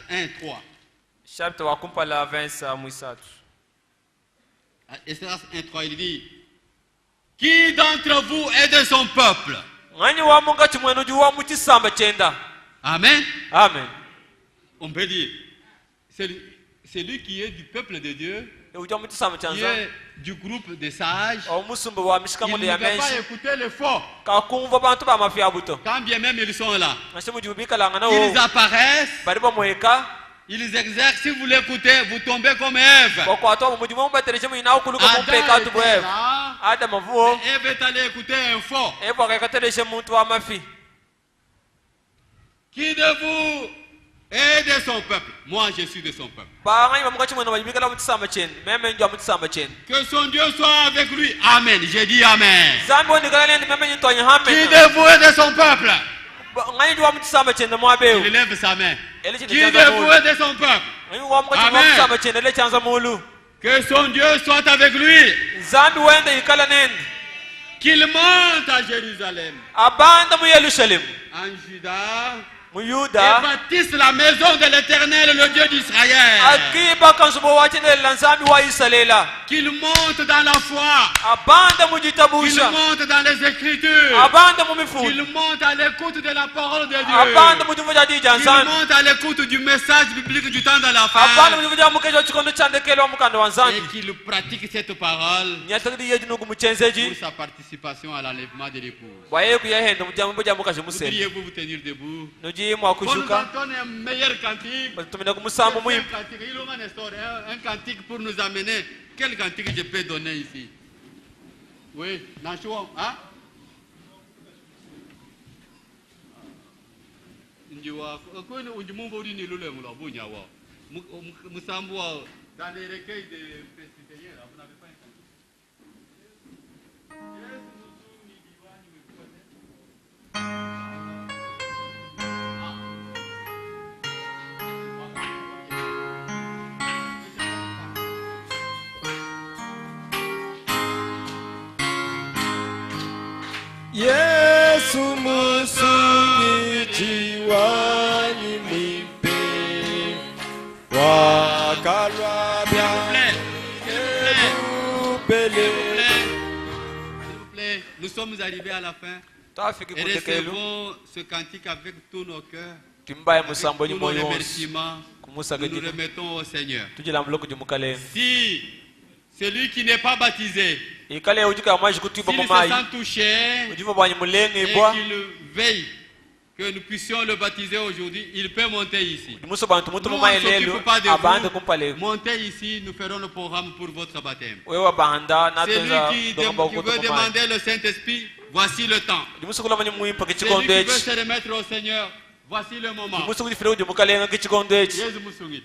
1:3. Chapitre wa kumpala 20:3. Esdras 1:3 il dit qui d'entre vous est de son peuple? Amen. Amen. On peut dire celui qui est du peuple de Dieu, qui est du groupe des sages, il ne va pas écouter les faux. Quand bien même ils sont là, ils apparaissent. Ils exercent, si vous l'écoutez, vous tombez comme Ève. Ève est allée écouter un faux. Qui de vous est de son peuple? Moi, je suis de son peuple. Que son Dieu soit avec lui. Amen. J'ai dit Amen. Qui de vous est de son peuple? Il lève sa main. Qui de vous est de son peuple? Amen. Que son Dieu soit avec lui. Zambi wende ikala nende. Qu'il monte à Jérusalem. Abanda mu Yerusalem. En Juda. Et Muyuda. bâtisse la maison de l'Éternel, le Dieu d'Israël. Akiba kansubo wachine lanzambi wa Israela. Qu'il monte dans la foi. Abanda mu Qu'il jitabusha. monte dans les Écritures. Abanda mu mifu. Qu'il monte à l'écoute de la parole de Dieu. Abanda mu jivuja di Qu'il janzambi. monte à l'écoute du message biblique du temps de la Abanda mu fin. jivuja mukejo chikondo chandekelo mukando wanzambi. Et qu'il pratique cette parole Nyatagdi yeji nugu muchenzeji. pour sa participation à l'enlèvement de l'épouse. Waye kuyahenda mujambo mujamu kaje musele. Voudriez-vous vous tenir debout? Noji mwa On nous kushuka. entend un meilleur cantique. Tumenda kumusambo Un muhimu. cantique. Il aura une histoire, un cantique pour nous amener. Quel cantique je peux donner ici? Oui, Nashua, hein? Njiwa, kwani ujimumbo ni lule mulabunya wa. Musambo dans les recueils de presbytériens, vous n'avez pas un cantique. Yesu musungi wani mimpe wakalwa bien S'il vous plaît, nous sommes arrivés à la fin. Tafiki Et kudekelu. recevons ce cantique avec tous nos cœurs, Timbaye avec musambo tous nos nyimoyo. remerciements. Kumusa Nous nous gajina. remettons au Seigneur. Tujilamlo kujumukale. Si celui qui n'est pas baptisé, Ikale ujika maji kutiba s'il se mamai. sent touché Ujiva bwanyi mulenge et bwa. qu'il veille que nous puissions le baptiser aujourd'hui, il peut monter ici. Muso bantu mutu Nous, on mamai ne lelu. s'occupe pas de Abande vous. kumpale. Montez ici, nous ferons le programme pour votre baptême. Wewa bahanda na Celui tenza qui dogamba veut kutu mamai. demander le Saint-Esprit, voici le temps. Muso kula manyi muimpa Celui qui kichikondwechi. veut se remettre au Seigneur, voici le moment. Muso kujifira ujumukale nga kichikondwechi. Yesu musungit.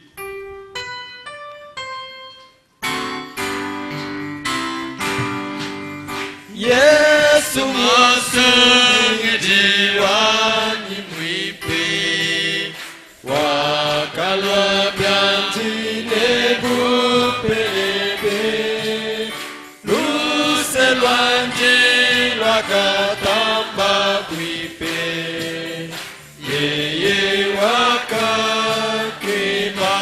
Yesu musungi wani mimpe wakalwa bien bupelebe luselwanje lwakatamba kwipe yeye wakakema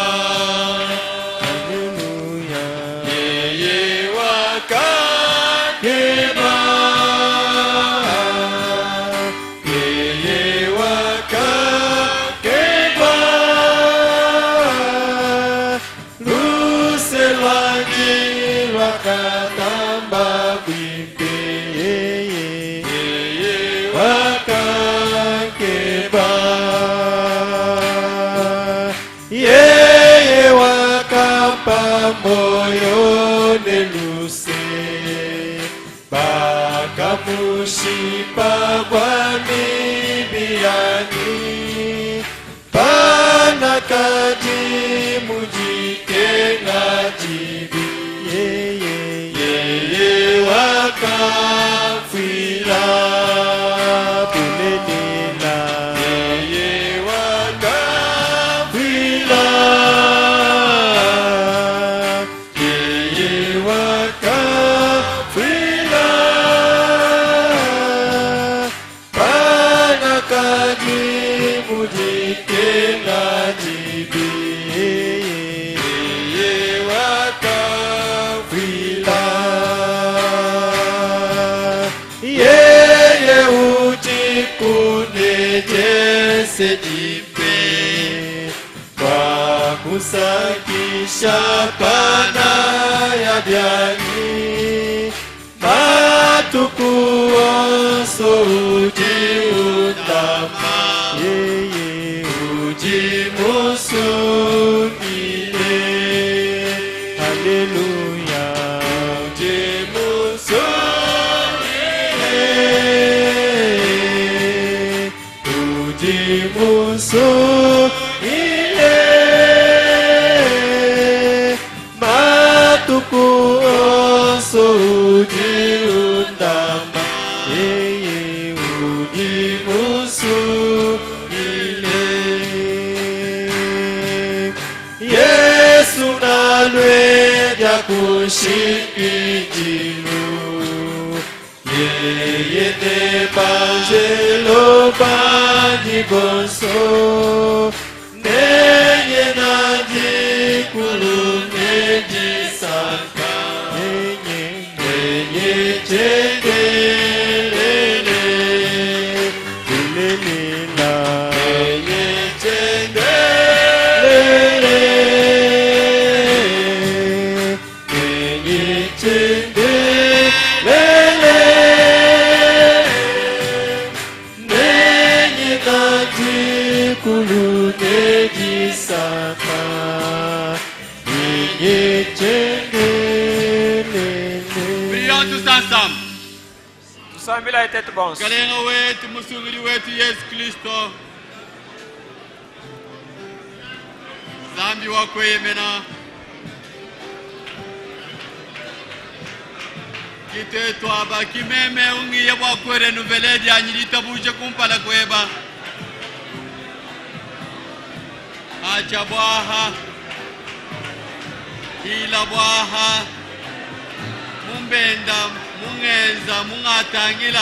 haleluya yeye wakakema yeye wakakema luselwanje lwakatamba kwipe yeye wakakema yeye wakampa moyo neluse bakamushipa bwami biyani panakaji mujitenga jibi yeye wakafila bulenela yeye wakafila yeye wakafila panakaji mujitenga jibi yeye wakafila yeye ujikunejese jipe kwa kusakisha pana ya byani matukuoso ujiundama yeye ujimusungile haleluya ujimusungile matukuoso ujiundama yeye ujimusungile Yesu nalwe kushikijinu yeye ne banjelo banjibonso nenye naji kulume jisaka nenye chendelele lelela nenye chendelele nenye chendelele nenye naji kulume jisaka nenye chendelele. Prions tous ensemble. tusambila itete bonse Kalenga wetu musungiri wetu Yesu Kristo. Zambi wako yemena. Kite twaba kimeme ungi ya wako renuvele dia nyirita buje kumpala kweba. Acha bwaha. Ila bwaha. Mumbenda, mungenza, mungatangila,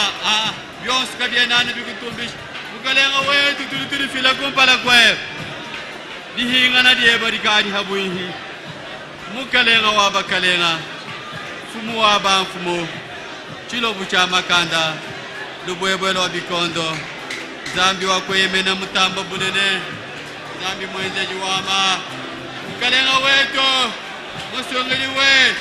byonse kabyenani bikutumbisha. Mukalenga wetu tuli fila kumpala kwe. Dihinga na dieba rikadi habuihi. Mukalenga waba kalenga. Fumu waba mfumu. Chilo bucha makanda. Lubwebwelo wa bikondo. Zambi wako yemena mutamba bunene. Zambi mwenze juwama. Mukalenga wetu. Musungili wetu.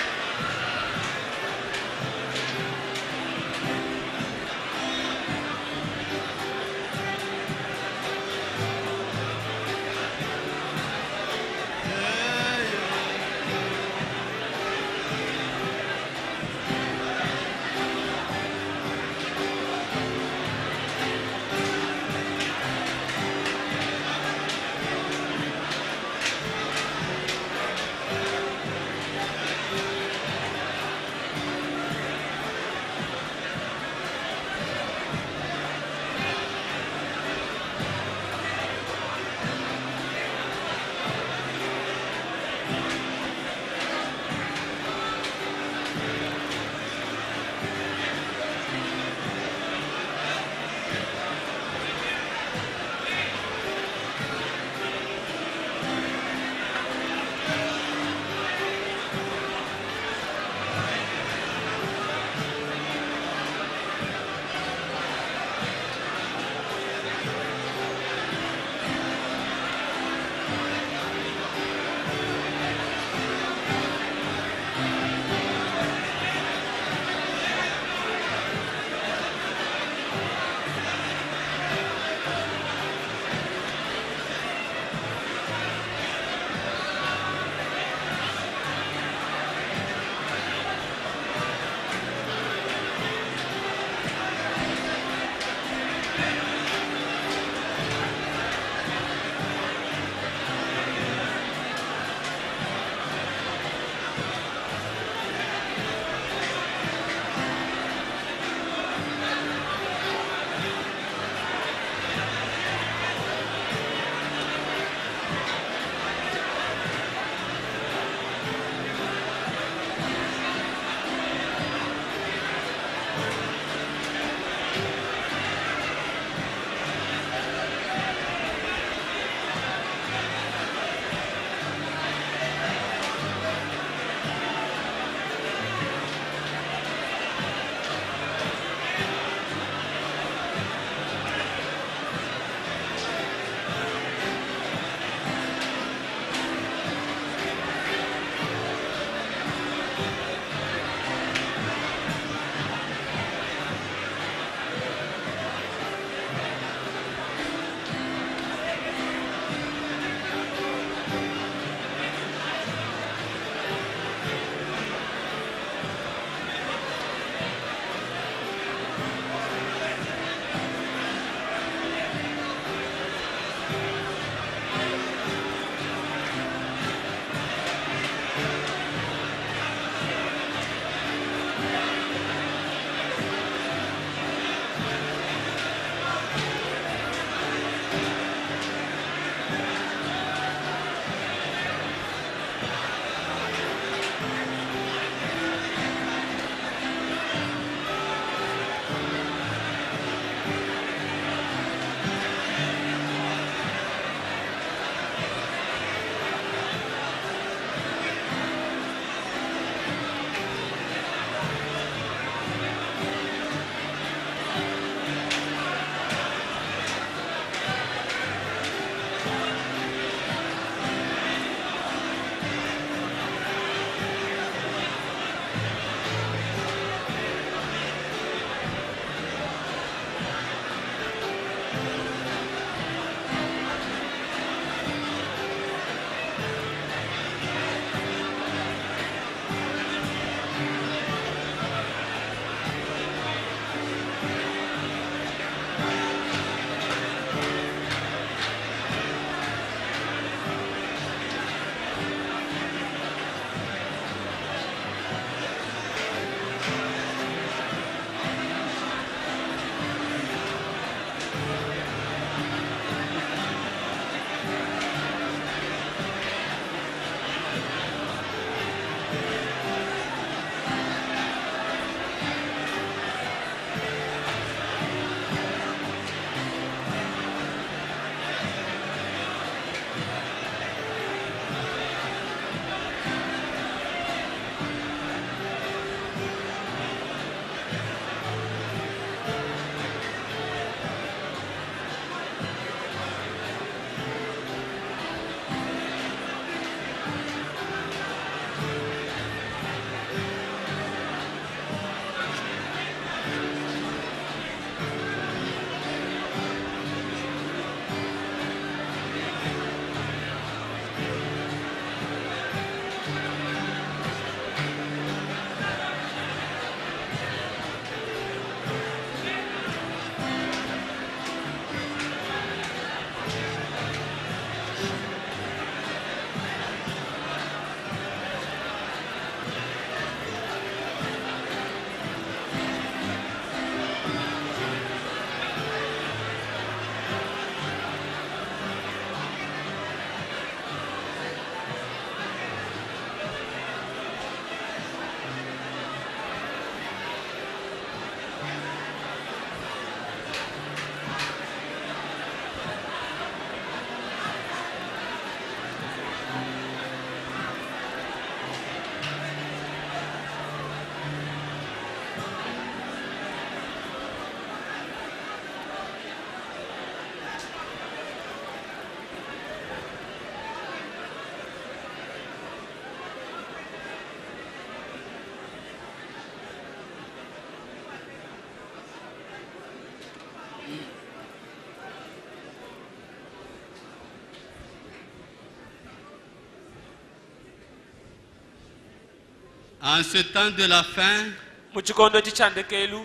En ce temps de la fin, muchikondo chichandekelu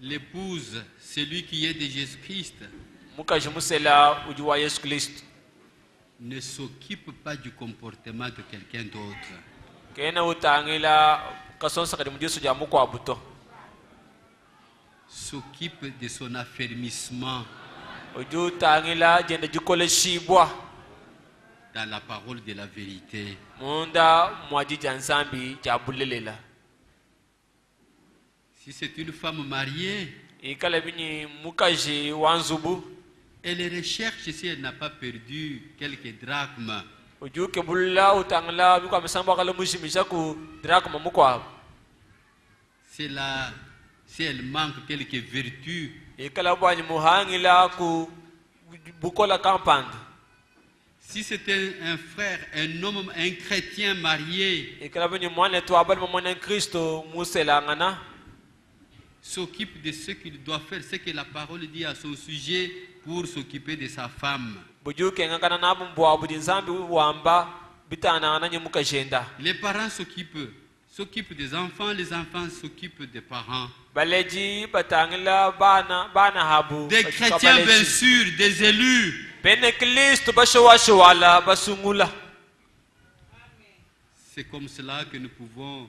l'épouse, celui qui est de Jésus-Christ, mukaji musela uji wa Yesu Kristo ne s'occupe pas du comportement de quelqu'un d'autre. kena utangila kasonsa kadi mujesu jamu kwa buto S'occupe de son affermissement uji utangila jenda jikole shibwa dans la parole de la vérité. munda mwaji jansambi jabulelela Si c'est une femme mariée, ikala bini mukaji wanzubu elle recherche si elle n'a pas perdu quelques drachmes. uji kebulla utangila biko amesamba kala mushimisha ku drachma mukwa C'est là, si elle manque quelques vertus, ikala bwani muhangila ku bukola kampande si c'était un frère, un homme, un chrétien marié, ikala bini mwana tu abali mwana Kristo musela ngana s'occupe de ce qu'il doit faire, ce que la parole dit à son sujet pour s'occuper de sa femme. bujuke ngana na bumbo abudi nzambi wamba bitana ngana nyemuka jenda Les parents s'occupent des enfants, les enfants s'occupent des parents. baleji batangila bana habu Des chrétiens bien sûr, des élus. bene Kristo bashowala basungula C'est comme cela que nous pouvons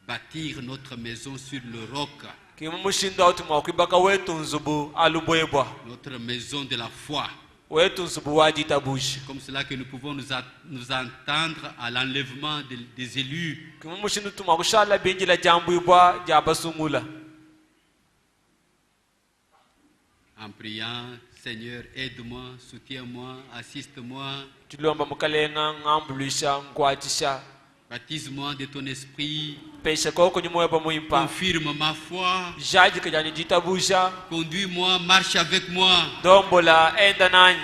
bâtir notre maison sur le roc, kimushinda utima kwibaka wetu nzubu aluboyebwa notre maison de la foi. wetu nzubu wajita bushi C'est comme cela que nous pouvons nous entendre à l'enlèvement des élus. kimushinda tuma kushala binji la jambu ibwa jabasungula En priant, Seigneur, aide-moi, soutiens-moi, assiste-moi, tulomba mukalenga ngambulisha ngwatisha baptise-moi de ton esprit, pesha koko nyumoyeba muimpa confirme ma foi, jaji kajani jitabusha conduis-moi, marche avec moi. dombola enda nanyi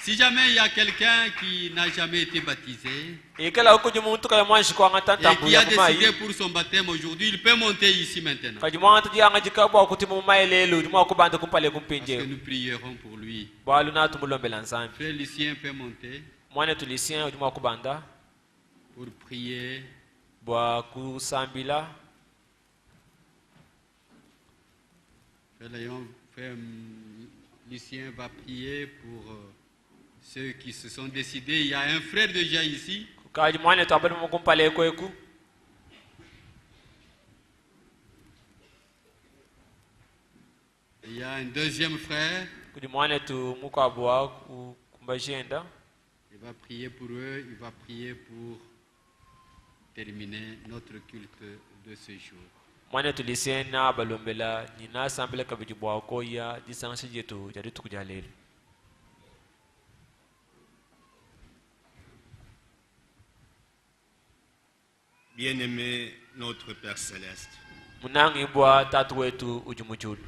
Si jamais il y a quelqu'un qui n'a jamais été baptisé ikala uko jumuntu kaya mwanshi kwa ngata et qui a tambuya mai décidé pour son baptême aujourd'hui, il peut monter ici maintenant. kaji mwanga tujanga jikabwa kutimu mai lelo juma kubanda kumpale Parce que kumpinje nous prierons pour lui. balu na tumulombela nsambi Frère Lucien peut monter mwana tulisien juma kubanda pour prier. bwa kusambila Frère Lucien va prier pour ceux qui se sont décidés. Il y a un frère déjà ici. kaji mwana twabali mukumpale kweku Il y a un deuxième frère. kudi mwana tu mukabwa kumbajenda Il va prier pour eux. Il va prier pour terminer notre culte de ce jour. mwana tulisien na balombela nina sambila kabiji bwa ko ya disansi jetu jadi tukujalele Bien-aimé notre Père Céleste, munangi bwa tatu wetu ujumuchulu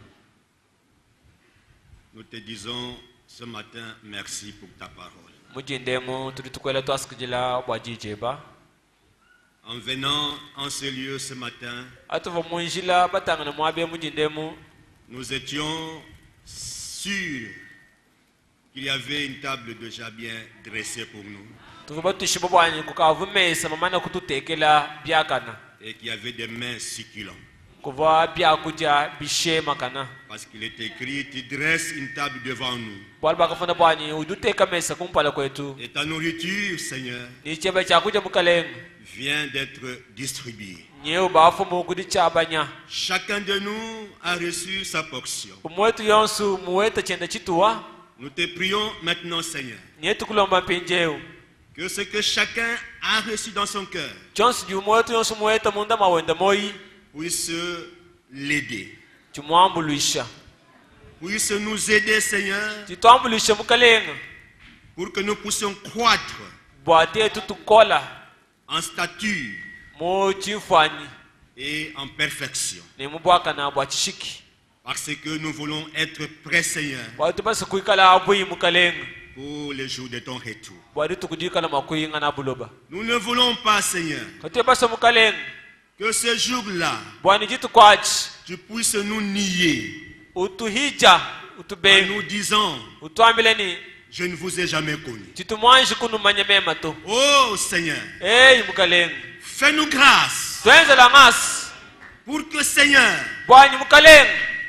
nous te disons ce matin merci pour ta parole. mujindemu tulitukwela twasikijila bwa jijeba En venant en ce lieu ce matin, atuva munjila batangana mwabe mujindemu nous étions sûrs qu'il y avait une table déjà bien dressée pour nous tuvuba tushiba bwanyi kukavumesa mamana kututekela byakana et qu'il y avait des mains succulentes. kuva byakuja bishema kana Parce qu'il est écrit, tu dresses une table devant nous. bwali bakafuna bwanyi uduteka mesa kumpala kwetu Et ta nourriture, Seigneur, nicheba chakuja mukalenga vient d'être distribuée. nyeu bafumu kudi chabanya Chacun de nous a reçu sa portion. umwetu yonsu muweta chenda chituwa Nous te prions maintenant, Seigneur, nyetu kulomba mpinjeu que ce que chacun a reçu dans son cœur chonsi jumwetu yonsu muweta munda mawenda moyi puisse l'aider, chimwambulisha puisse nous aider, Seigneur, chitwambulisha mukalenga pour que nous puissions croître bwatetu tukola en stature mu chifani et en perfection. ni mubwakana bwa chishiki Parce que nous voulons être prêts, Seigneur, bwatu basi kuikala abui mukalenga pour les jours de ton retour. bwadi tukujikala makuyinga na buloba Nous ne voulons pas, Seigneur, kati basi mukalenga que ce jour-là, bwani jitu kwachi tu puisses nous nier utuhija en utubeni nous disant, utwambile ni je ne vous ai jamais connu. Chitumwanji kunumanya mema tu. Oh Seigneur, Hey mukaleng. fais-nous grâce Twenze la ngas. pour que Seigneur, Bwanyi mukaleng.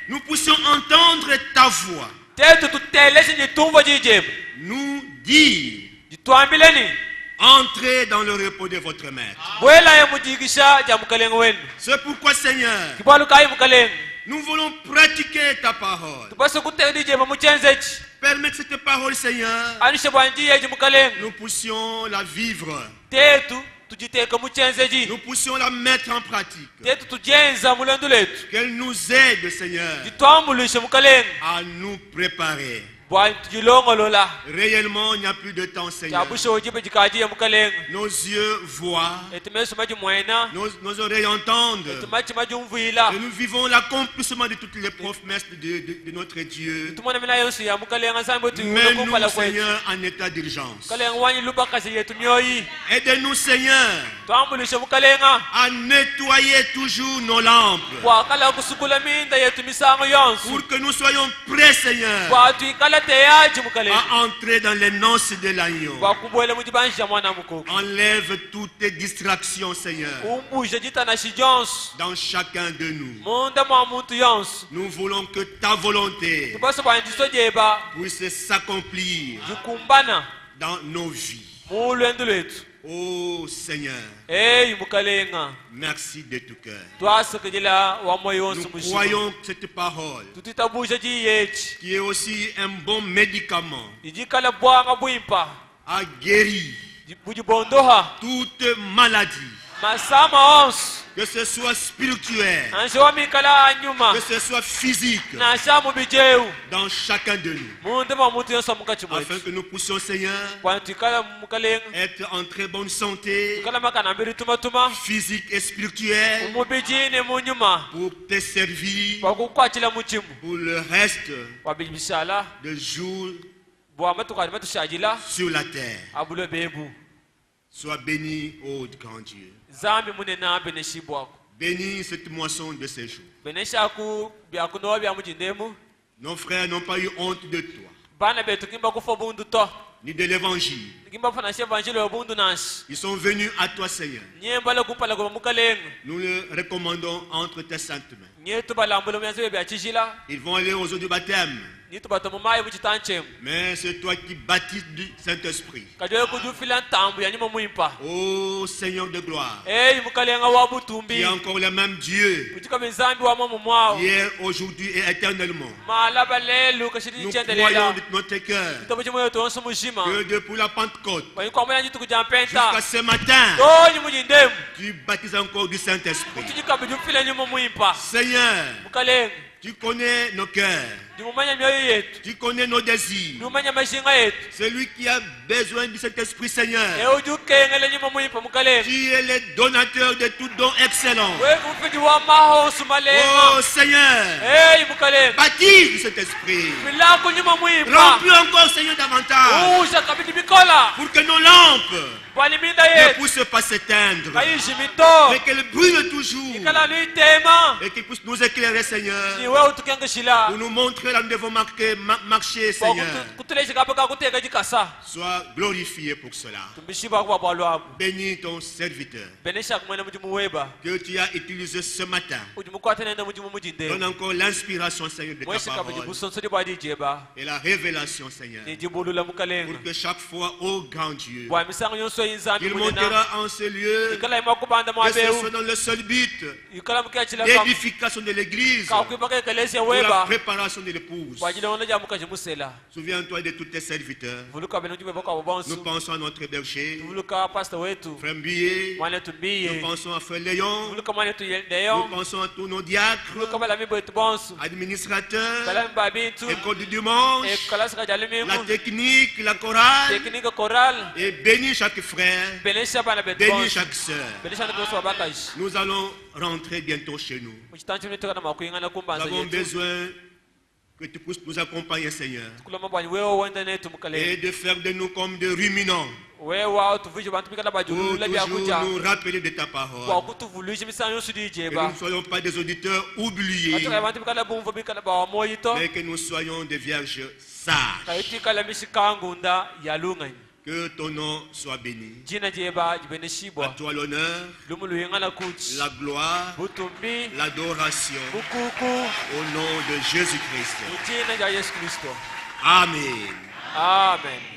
nous puissions entendre ta voix, Tetu tutelesi nyitumbo jijem. nous dire, Jitwambileni. entrez dans le repos de votre maître. Bwela ya mujigisha ja mukaleng wenu. C'est pourquoi Seigneur, Kibalu kai mukaleng. nous voulons pratiquer ta parole. Tupase kutedi jema muchenzechi. Permets que cette parole, Seigneur, Anishe bwanji yeji mukaleng. nous puissions la vivre, Tetu tujiteka muchenzeji. nous puissions la mettre en pratique. Tetu tujenza mulendu letu. Qu'elle nous aide, Seigneur, Jitwambulishe mukaleng. à nous préparer. Bwanyi tujilongolola. Réellement, il n'y a plus de temps, Seigneur. Chabushe ojibe jikaji ya mukaleng. Nos yeux voient, Etumesu maji mwena. nos oreilles entendent. Etumachi maji umvuila. Et nous vivons l'accomplissement de toutes les promesses de notre Dieu. Tumona mina yonsu ya mukaleng asambe tu Mets-nous, kumpala kwetu. Seigneur, en état d'urgence. Mukaleng wanyi luba kasi yetu myoyi. Aide-nous, Seigneur, Twambulishe mukalenga. à nettoyer toujours nos lampes. Kwa kala kusukula minda yetu misango yonsu. Pour que nous soyons prêts, Seigneur, Kwa tuikala teyaji mukalenga. à entrer dans les noces de l'agneau. Kwa kubwele mujibanisha mwana mukoko. Enlève toutes les distractions, Seigneur, Umbushe jita na shijonsu. dans chacun de nous. Munda mwa muntu yonsu. Nous voulons que ta volonté Tupase bwanjiso jeba. puisse s'accomplir Jikumbana. dans nos vies. Mulwendu letu. Oh Seigneur, Hey mukalenga. merci de tout cœur. Twasekejela wa moyo Nous wonsu mushima. croyons que cette parole, Tutitabushe ji yechi. qui est aussi un bon médicament, Ijikala bwanga bwimpa. a guéri Bujibondoha. toute maladie, Masama onsu. que ce soit spirituel, Anshiwa mikala anyuma. que ce soit physique, Na shamu bijeu. dans chacun de nous, Munde ma muntu yonsu mukachi afin mwetu. que nous puissions, Seigneur, Kwa tukala mukalenga. être en très bonne santé, Tukala makana mbiri tuma. physique et spirituelle, Umubijine munyuma. pour te servir Kwa kukwachila muchimu. pour le reste Wabijibishala. des jours Bwa matukali matushajila. sur la terre. Abule bebu. Sois béni, ô grand Dieu. Zambi munena beneshibwako. Bénis cette moisson de ces jours. Beneshaku byakunowa bya mujindemu. Nos frères n'ont pas eu honte de toi, Bana betu kimba kufa bundu to. ni de l'évangile. Kimba fana evanjili wa bundu nashi. Ils sont venus à toi, Seigneur. Nyemba la kupala kwa mukalenga. Nous le recommandons entre tes saintes mains. Nyetu balambula myanzo bya chishila. Ils vont aller aux eaux du baptême, Nitu batomumaye muchitanchemu. mais c'est toi qui baptises du Saint-Esprit. Kajoye kujufila ntambu ya nyuma muimpa. Ô Seigneur de gloire, Hey mukalenga wa tu butumbi. es encore le même Dieu, Kutika mizambi wa mamu mwao. hier, aujourd'hui et éternellement. Malaba lelu kashiri Nous nchendelela. croyons de notre cœur Kitabu chimwe yetu onsu mushima. que depuis la Pentecôte Kwa yiko amanya jitu kujampenta. jusqu'à ce matin, Tonyi mujindemu. tu baptises encore du Saint-Esprit. Kutujika bijufila nyuma muimpa. Seigneur, Mukalenga. tu connais nos cœurs, Jumumanya myoyo yetu. tu connais nos désirs. Jumumanya mashinga yetu. Celui qui a besoin de cet Esprit, Seigneur, Eujukengele nyuma muimpa mukalenga. tu es le donateur de tout don excellent. Wewe mfiji wa maho sumalenga. Oh Seigneur, Hey mukalenga. baptise de cet Esprit. Milako nyuma muimpa. Remplis encore, Seigneur, davantage, Usha kabidi bikola. pour que nos lampes Bwani minda ne yetu. puissent pas s'éteindre, Kaishi mito. mais qu'elles brûlent toujours, Ikala luitema. et qu'elles puissent nous éclairer, Seigneur, Ni wewe utukenge shila. pour nous montrer là où nous devons marcher, Kwa Seigneur. kutulesha kapaka kuteka jikasa. Sois glorifié pour cela. Tumbishiba kwa bwalwabu. Bénis ton serviteur Benesha kumwena mujimu weba. que tu as utilisé ce matin. Ujimukwata nenda mujimu mujinde. Donne encore l'inspiration, Seigneur, de ta Mwesi parole kabujibu sonsori bwadi jeba. et la révélation, Seigneur, Nijibulula mukalenga. pour que chaque fois, ô grand Dieu, Bwa misango yonso yinzambi il munena. montera en ce lieu, Ikala imakubanda que ce mwabeu. soit dans le seul but, Ikala mkiachila kama. l'édification de l'église, Ka kuipaka ekelesi pour la weba. préparation de l'épouse. Kwa ajili wanoja mukaji musela. Souviens-toi de tous tes serviteurs. Vuluka beno jube boka Nous wabonsu. pensons à notre berger, Vuluka pastor wetu. Frère Mbillet. Mwane tumbiye. Nous pensons à Frère Léon. Vuluka mwane Nous tuyendeyo. pensons à tous nos diacres, Vuluka bala mibo etu bonsu. administrateurs, Bala mbabitu. école du dimanche, Kalasi kajali la mimu. technique, la chorale. Teknika koral. Et bénis chaque frère, Benesha bana betu bénis bonsu. chaque sœur. Benesha ndoso wabakaji. Nous allons rentrer bientôt chez nous. Muchitanchi mnitoka na makuyingana Nous kumbanza avons yetu. besoin Que tu puisses nous accompagner, Seigneur. kulama bani wewe wenda ne tumkale Et de faire de nous comme des ruminants. wewe tuvuje bantu bikala Pour bajulu la toujours byakuja nous rappeler de ta kwa parole. kutuvuluja misanyo sudi Que nous jeba ne soyons pas des auditeurs oubliés, ataka bantu bikala bumva bikala ba moyito mais que nous soyons des vierges sages. kaiti kala misikangunda yalungani Que ton nom soit béni. jina jeba À jibeneshibwa toi l'honneur, lumulu yingala kuchi la gloire, butumbi l'adoration. bukuku Au nom de Jésus-Christ. jina ja Yesu Kristo Amen. amen.